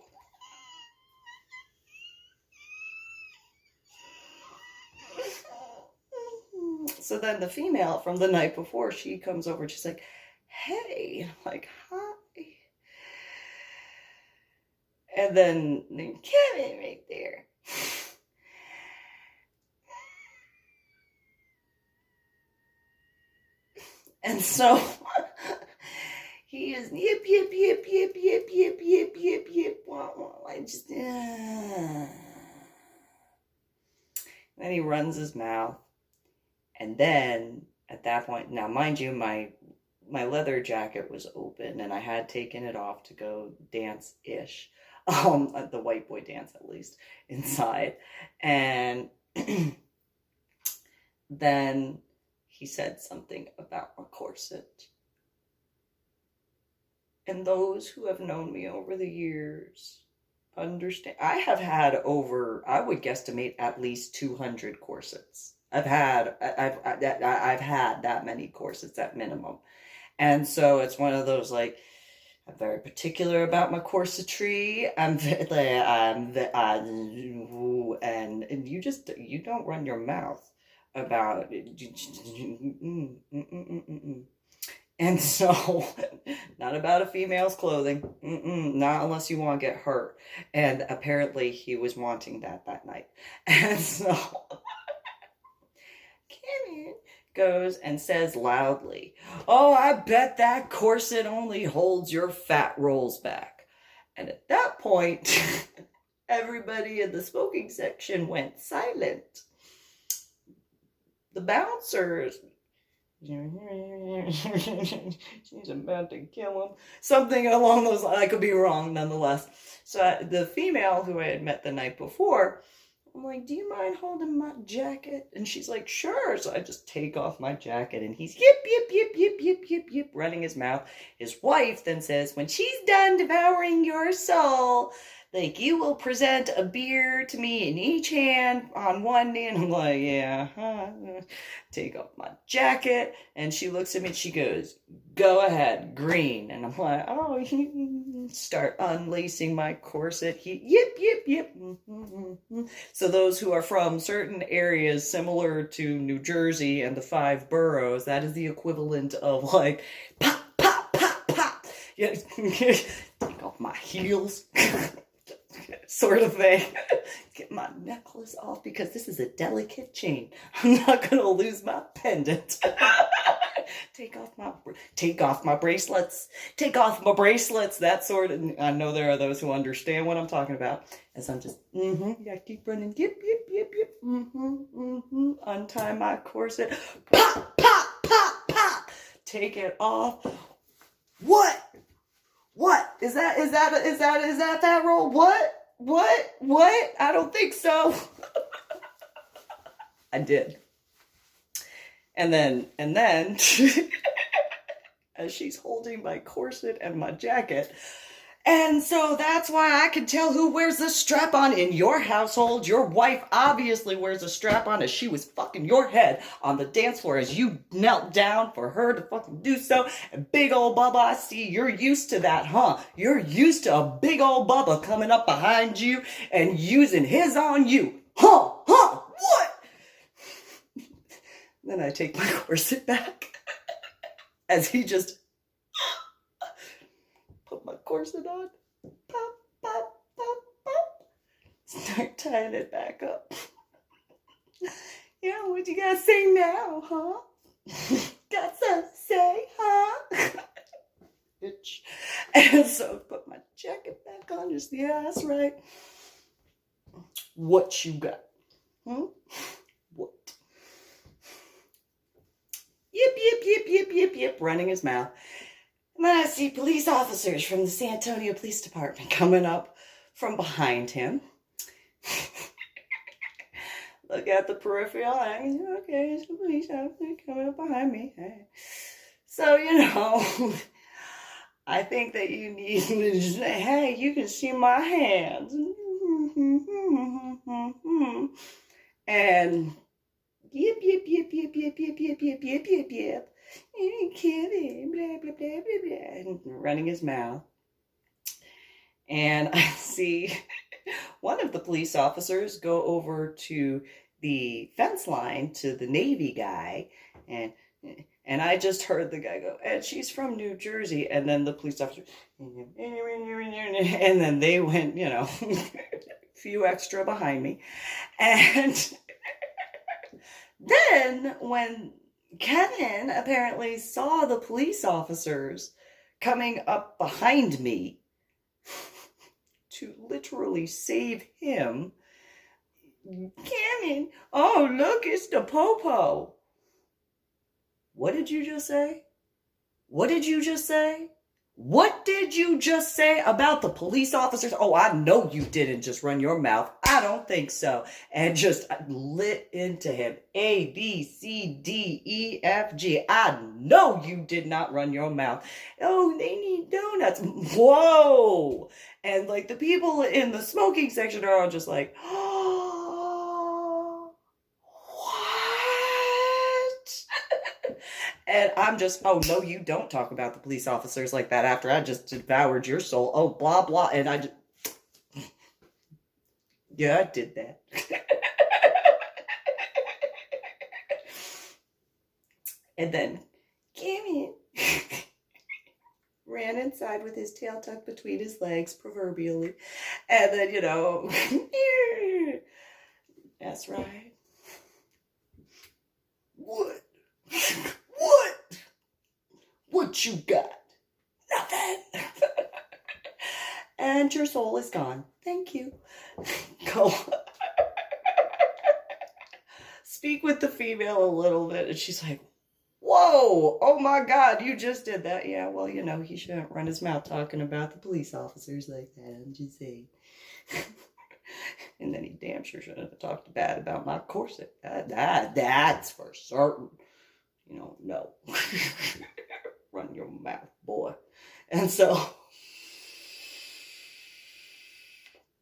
So then the female from the night before, she comes over and she's like, hey. I'm like, hi. And then Kevin right there. And so he is yip, yip, yip, yip, yip, yip, yip, yip, yip, wah, wah. I just, Then he runs his mouth. And then, at that point, now mind you, my leather jacket was open, and I had taken it off to go dance-ish. The white boy dance, at least, inside. And then he said something about a corset. And those who have known me over the years understand. I have had I would guesstimate at least 200 corsets. I've had that many corsets at minimum. And so it's one of those, like, I'm very particular about my corsetry. And you don't run your mouth about it. And so, not about a female's clothing. Not unless you want to get hurt. And apparently he was wanting that night. And so, goes and says loudly, "Oh, I bet that corset only holds your fat rolls back." And at that point, everybody in the smoking section went silent. The bouncers, she's about to kill him. Something along those lines. I could be wrong nonetheless. So the female who I had met the night before, I'm like, "Do you mind holding my jacket?" And she's like, "Sure." So I just take off my jacket and he's yip, yip, yip, yip, yip, yip, yip, running his mouth. His wife then says, "When she's done devouring your soul, like, you will present a beer to me in each hand on one knee." And I'm like, "Yeah, huh?" Take off my jacket. And she looks at me and she goes, "Go ahead, green." And I'm like, "Oh," start unlacing my corset. Yip, yip, yip. So those who are from certain areas similar to New Jersey and the 5 boroughs, that is the equivalent of like, pop, pop, pop, pop. Yeah, take off my heels. Sort of thing. Get my necklace off because this is a delicate chain. I'm not gonna lose my pendant. Take off my bracelets. Take off my bracelets. That sort of. I know there are those who understand what I'm talking about. As I'm just, yeah, keep running. Yip, yip, yip, yip. Untie my corset. Pop, pop, pop, pop. Take it off. What? What? Is that roll? What? I don't think so. I did. And then, as she's holding my corset and my jacket, and so that's why I can tell who wears the strap-on in your household. Your wife obviously wears a strap-on as she was fucking your head on the dance floor as you knelt down for her to fucking do so. And big old Bubba, I see you're used to that, huh? You're used to a big old Bubba coming up behind you and using his on you. Huh? What? Then I take my corset back as he just put my corset on, pop, pop, pop, pop, start tying it back up. Yeah, what you gotta say now, huh? Got something to say, huh? Bitch. And so put my jacket back on, just, yeah, that's right. What you got? What? Yip, yip, yip, yip, yip, yip, running his mouth. And then I see police officers from the San Antonio Police Department coming up from behind him. Look at the peripheral. Okay, it's the police officer coming up behind me. So, I think that you need to say, "Hey, you can see my hands." And yip, yip, yip, yip, yip, yip, yip, yip, yip, yip, yip. Kidding, blah, blah, blah, blah, blah, and running his mouth. And I see one of the police officers go over to the fence line to the Navy guy, and I just heard the guy go, "And she's from New Jersey." And then the police officer, and then they went, a few extra behind me. And then when Kevin apparently saw the police officers coming up behind me to literally save him, Kevin, "Oh, look, it's the Popo." What did you just say? What did you just say? What did you just say about the police officers? Oh, I know you didn't just run your mouth. I don't think so. And just lit into him. A, B, C, D, E, F, G. I know you did not run your mouth. "Oh, they need donuts." Whoa. And like the people in the smoking section are all just like, "Oh, what?" And I'm just, "Oh, no, you don't talk about the police officers like that after I just devoured your soul. Oh, blah, blah." And I just, yeah, I did that. And then Kimmy ran inside with his tail tucked between his legs, proverbially. And then, that's right. What? What you got? Nothing. And your soul is gone. Thank you. Go. Speak with the female a little bit. And she's like, whoa, oh my God, you just did that. Yeah, well, you know, he shouldn't run his mouth talking about the police officers like that. I'm just saying. And then he damn sure shouldn't have talked bad about my corset. That's for certain. You know, no. Run your mouth, boy. And so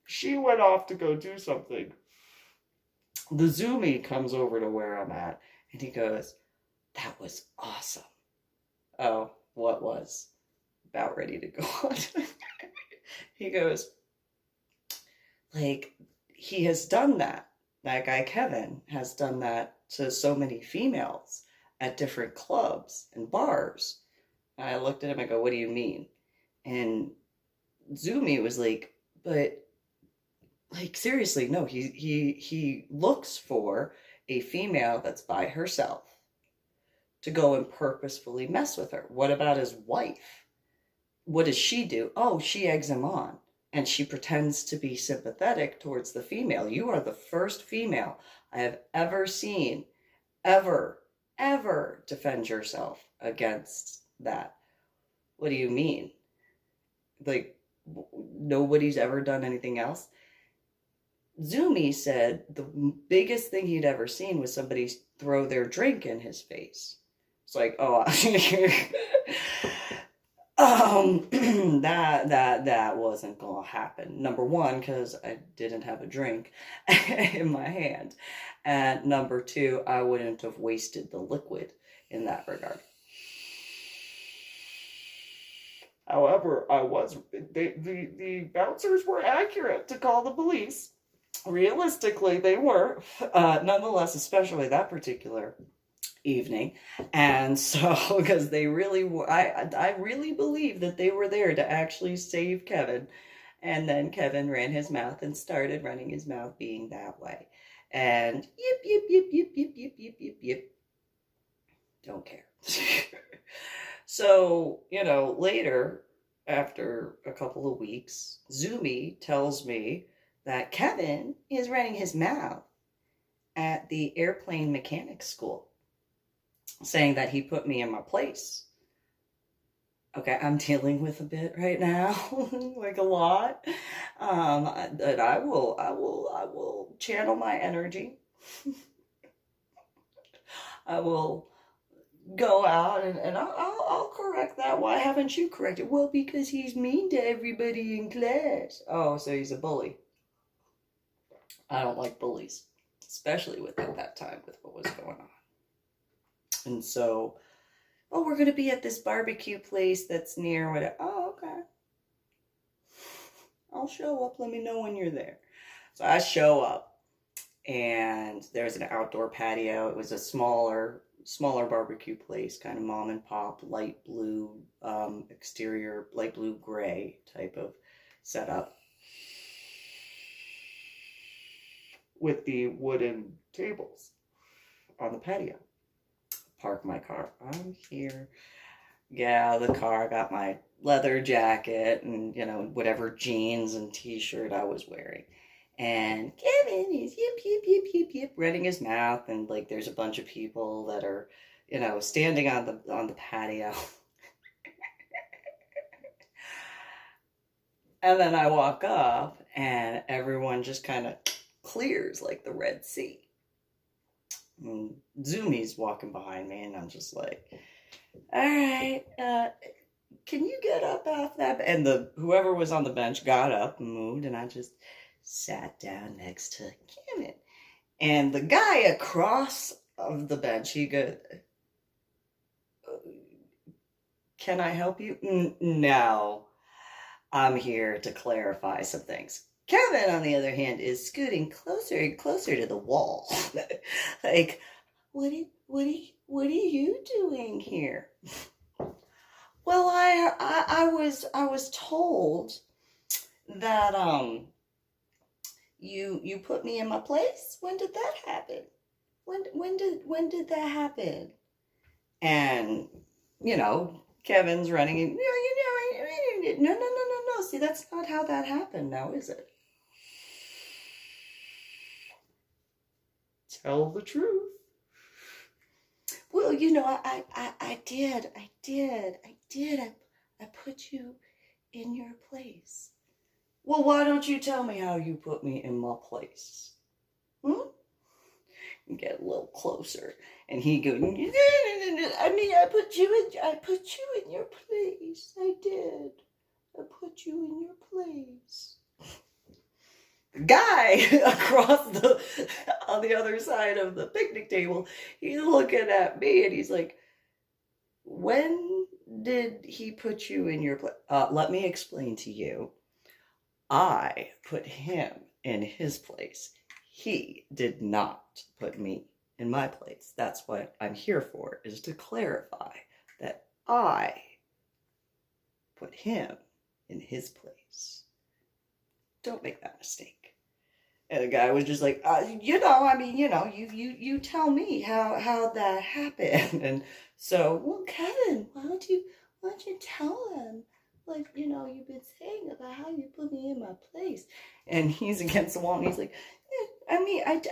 she went off to go do something. The Zoomie comes over to where I'm at, and he goes, that was awesome. Oh, what was? About ready to go on. He goes, like, he has done that. That guy Kevin has done that to so many females at different clubs and bars. And I looked at him and go, what do you mean? And Zoomie was like, but, like, seriously, no, he looks for a female that's by herself to go and purposefully mess with her. What about his wife? What does she do? Oh, she eggs him on. And she pretends to be sympathetic towards the female. You are the first female I have ever seen, ever defend yourself against that. What do you mean? Like, nobody's ever done anything else? Zoomie said the biggest thing he'd ever seen was somebody throw their drink in his face. It's like, oh, that wasn't gonna happen. Number one, because I didn't have a drink in my hand. And number two, I wouldn't have wasted the liquid in that regard. However, the bouncers were accurate to call the police. Realistically, they were. Nonetheless, especially that particular evening. And so, because they really were, I really believe that they were there to actually save Kevin. And then Kevin ran his mouth and started running his mouth being that way. And yip. Don't care. So, you know, later, after a couple of weeks, Zoomie tells me that Kevin is running his mouth at the airplane mechanics school, saying that he put me in my place. Okay, I'm dealing with a bit right now, like a lot. But I will channel my energy. I will go out and I'll correct that. Why haven't you corrected? Well, because he's mean to everybody in class. Oh, so he's a bully. I don't like bullies, especially at that time with what was going on. And so, oh, we're going to be at this barbecue place that's near whatever. Oh, okay. I'll show up. Let me know when you're there. So I show up, and there's an outdoor patio. It was a smaller barbecue place, kind of mom and pop, light blue exterior, light blue gray type of setup, with the wooden tables on the patio. Park my car. I'm here. Yeah, the car. I got my leather jacket and, you know, whatever jeans and t-shirt I was wearing. And Kevin is yip, running his mouth. And, like, there's a bunch of people that are, you know, standing on the patio. And then I walk up and everyone just kind of clears like the Red Sea. And Zoomie's walking behind me, and I'm just like, all right, can you get up off that? And whoever was on the bench got up and moved, and I just sat down next to Kevin. And the guy across of the bench, he goes, can I help you? No, I'm here to clarify some things. Kevin, on the other hand, is scooting closer and closer to the wall. Like, what are you doing here? Well, I was told that you put me in my place. When did that happen? When did that happen? And, you know, Kevin's running and, no. See, that's not how that happened now, is it? Tell the truth. Well, I did. I put you in your place. Well, why don't you tell me how you put me in my place? Get a little closer, and he goes, I put you in your place. I did. I put you in your place. The guy across on the other side of the picnic table, he's looking at me, and he's like, when did he put you in your place? Let me explain to you. I put him in his place. He did not put me in my place. That's what I'm here for, is to clarify that I put him in his place. Don't make that mistake. And the guy was just like, you tell me how that happened. And so, well, Kevin, why don't you tell him? Like, you've been saying about how you put me in my place. And he's against the wall, and he's like,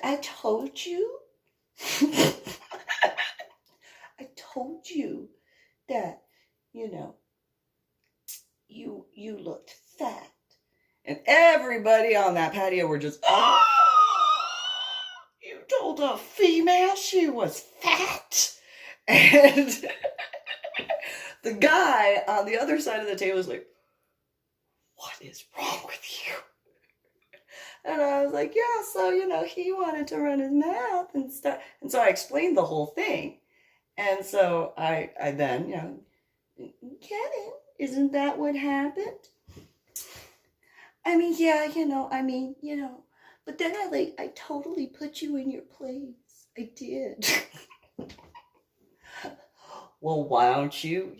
I told you. I told you that, you looked fat. And everybody on that patio were just, you told a female she was fat? And the guy on the other side of the table was like, what is wrong with you? And I was like, yeah, so, he wanted to run his mouth and stuff. And so I explained the whole thing. And so I then, Kevin, isn't that what happened? Yeah, but then I totally put you in your place. I did. Well, why don't you,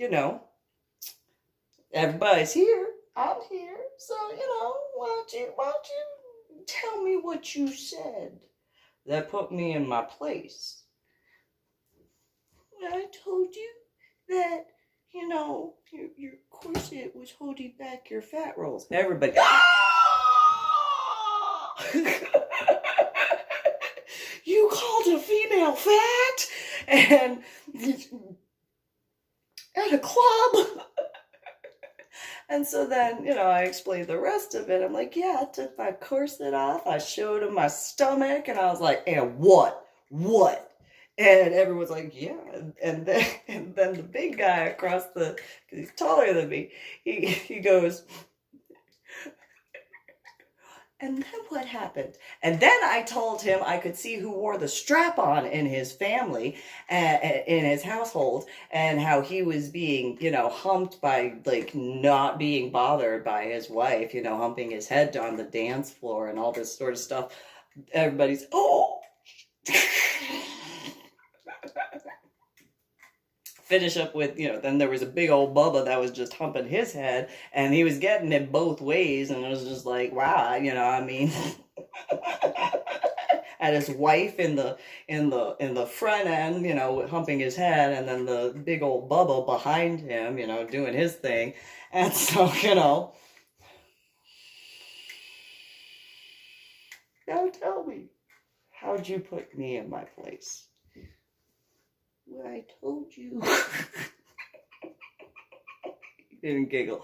everybody's here. I'm here. So, why don't you tell me what you said that put me in my place? I told you that, your corset was holding back your fat rolls. Everybody. You called a female fat? And at a club? And so then, I explained the rest of it. I'm like, yeah, I took my corset off. I showed him my stomach. And I was like, and what? What? And everyone's like, yeah. And then the big guy across because he's taller than me, he goes, and then what happened? And then I told him I could see who wore the strap-on in his family, in his household, and how he was being, humped by, not being bothered by his wife, humping his head on the dance floor and all this sort of stuff. Everybody's, oh! Finish up with, then there was a big old Bubba that was just humping his head, and he was getting it both ways, and it was just like, wow, had his wife in the front end, humping his head, and then the big old Bubba behind him, doing his thing. And so, now tell me, how'd you put me in my place? Well, I told you. He didn't giggle.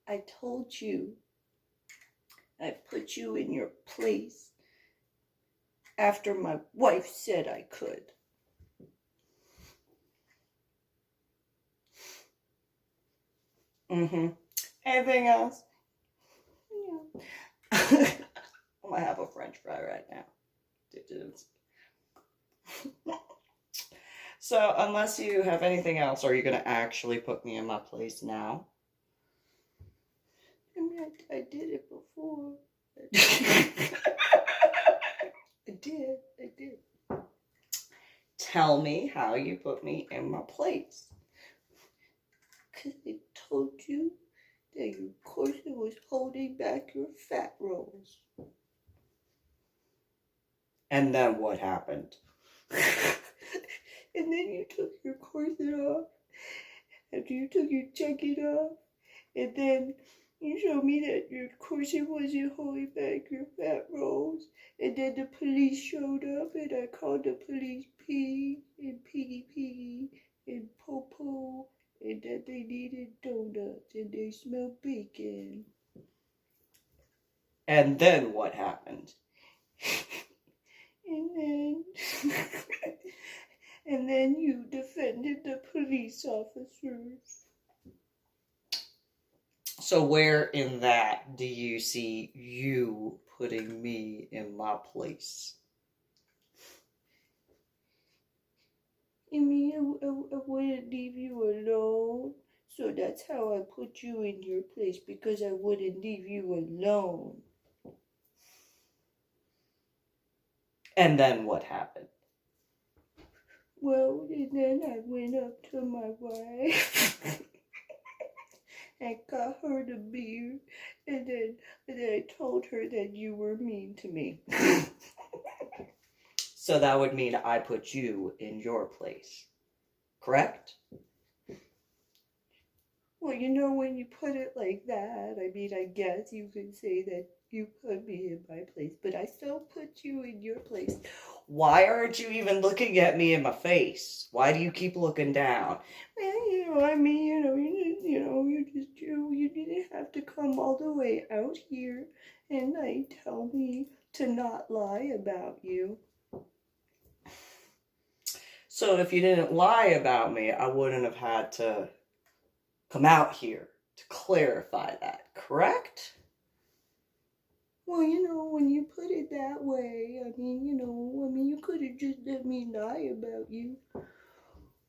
I told you. I put you in your place after my wife said I could. Anything else? Yeah. I'm gonna have a French fry right now. So, unless you have anything else, are you going to actually put me in my place now? I did it before. I did. Tell me how you put me in my place. Because I told you that your corset was holding back your fat rolls. And then what happened? And then you took your corset off and after you took your jacket off, and then you showed me that your corset wasn't holding back your fat rolls, and then the police showed up, and I called the police pig and piggy and po-po, and that they needed donuts and they smelled bacon. And then what happened? And then you defended the police officers. So where in that do you see you putting me in my place? I mean, I wouldn't leave you alone. So that's how I put you in your place, because I wouldn't leave you alone. And then what happened? Well, and then I went up to my wife and got her the beer, and then I told her that you were mean to me. So that would mean I put you in your place, correct? Well, you know, when you put it like that, I mean, I guess you could say that you put me in my place, but I still put you in your place. Why aren't you even looking at me in my face? Why do you keep looking down? Well, you know, I mean, you didn't have to come all the way out here and like tell me to not lie about you. So if you didn't lie about me, I wouldn't have had to come out here to clarify that, correct? Well, you know, when you put it that way, I mean, you could have just let me lie about you.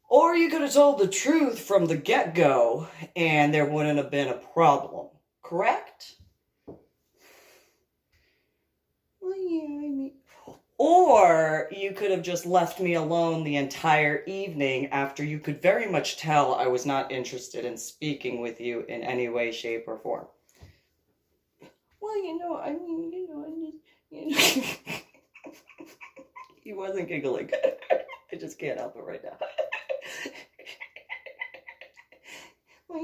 Or you could have told the truth from the get-go and there wouldn't have been a problem, correct? Well, yeah, I mean... Or you could have just left me alone the entire evening after you could very much tell I was not interested in speaking with you in any way, shape, or form. Well, I just, He wasn't giggling. I just can't help it right now. Well,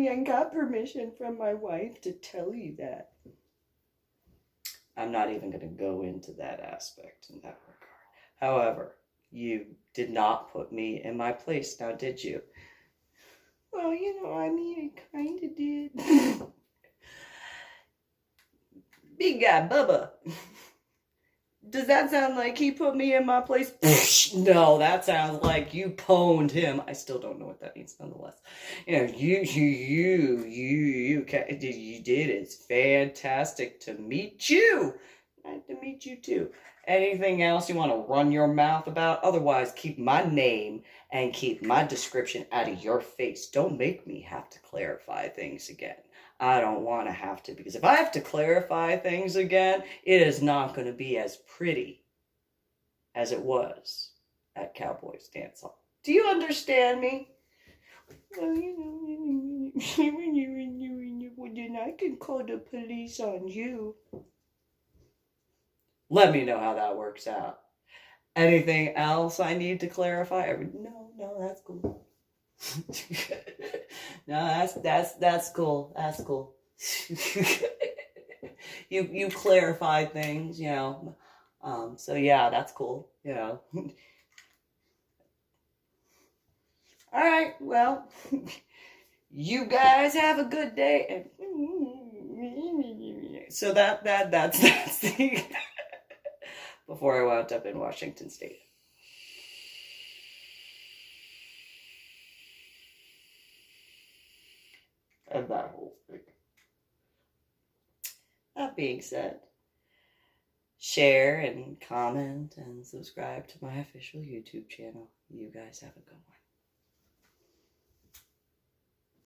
I got permission from my wife to tell you that. I'm not even going to go into that aspect in that regard. However, you did not put me in my place, now did you? Well, I kind of did. Big guy, Bubba. Does that sound like he put me in my place? No, that sounds like you pwned him. I still don't know what that means, nonetheless. You did. It's fantastic to meet you. Nice to meet you too. Anything else you want to run your mouth about? Otherwise, keep my name and keep my description out of your face. Don't make me have to clarify things again. I don't want to have to, because if I have to clarify things again, it is not going to be as pretty as it was at Cowboys Dance Hall. Do you understand me? Well, then I can call the police on you. Let me know how that works out. Anything else I need to clarify? No, that's cool. No, that's cool. That's cool. you clarified things, so yeah, that's cool, All right, well, you guys have a good day. So that's the before I wound up in Washington State. And that whole thing. That being said, share and comment and subscribe to my official YouTube channel. You guys have a good one.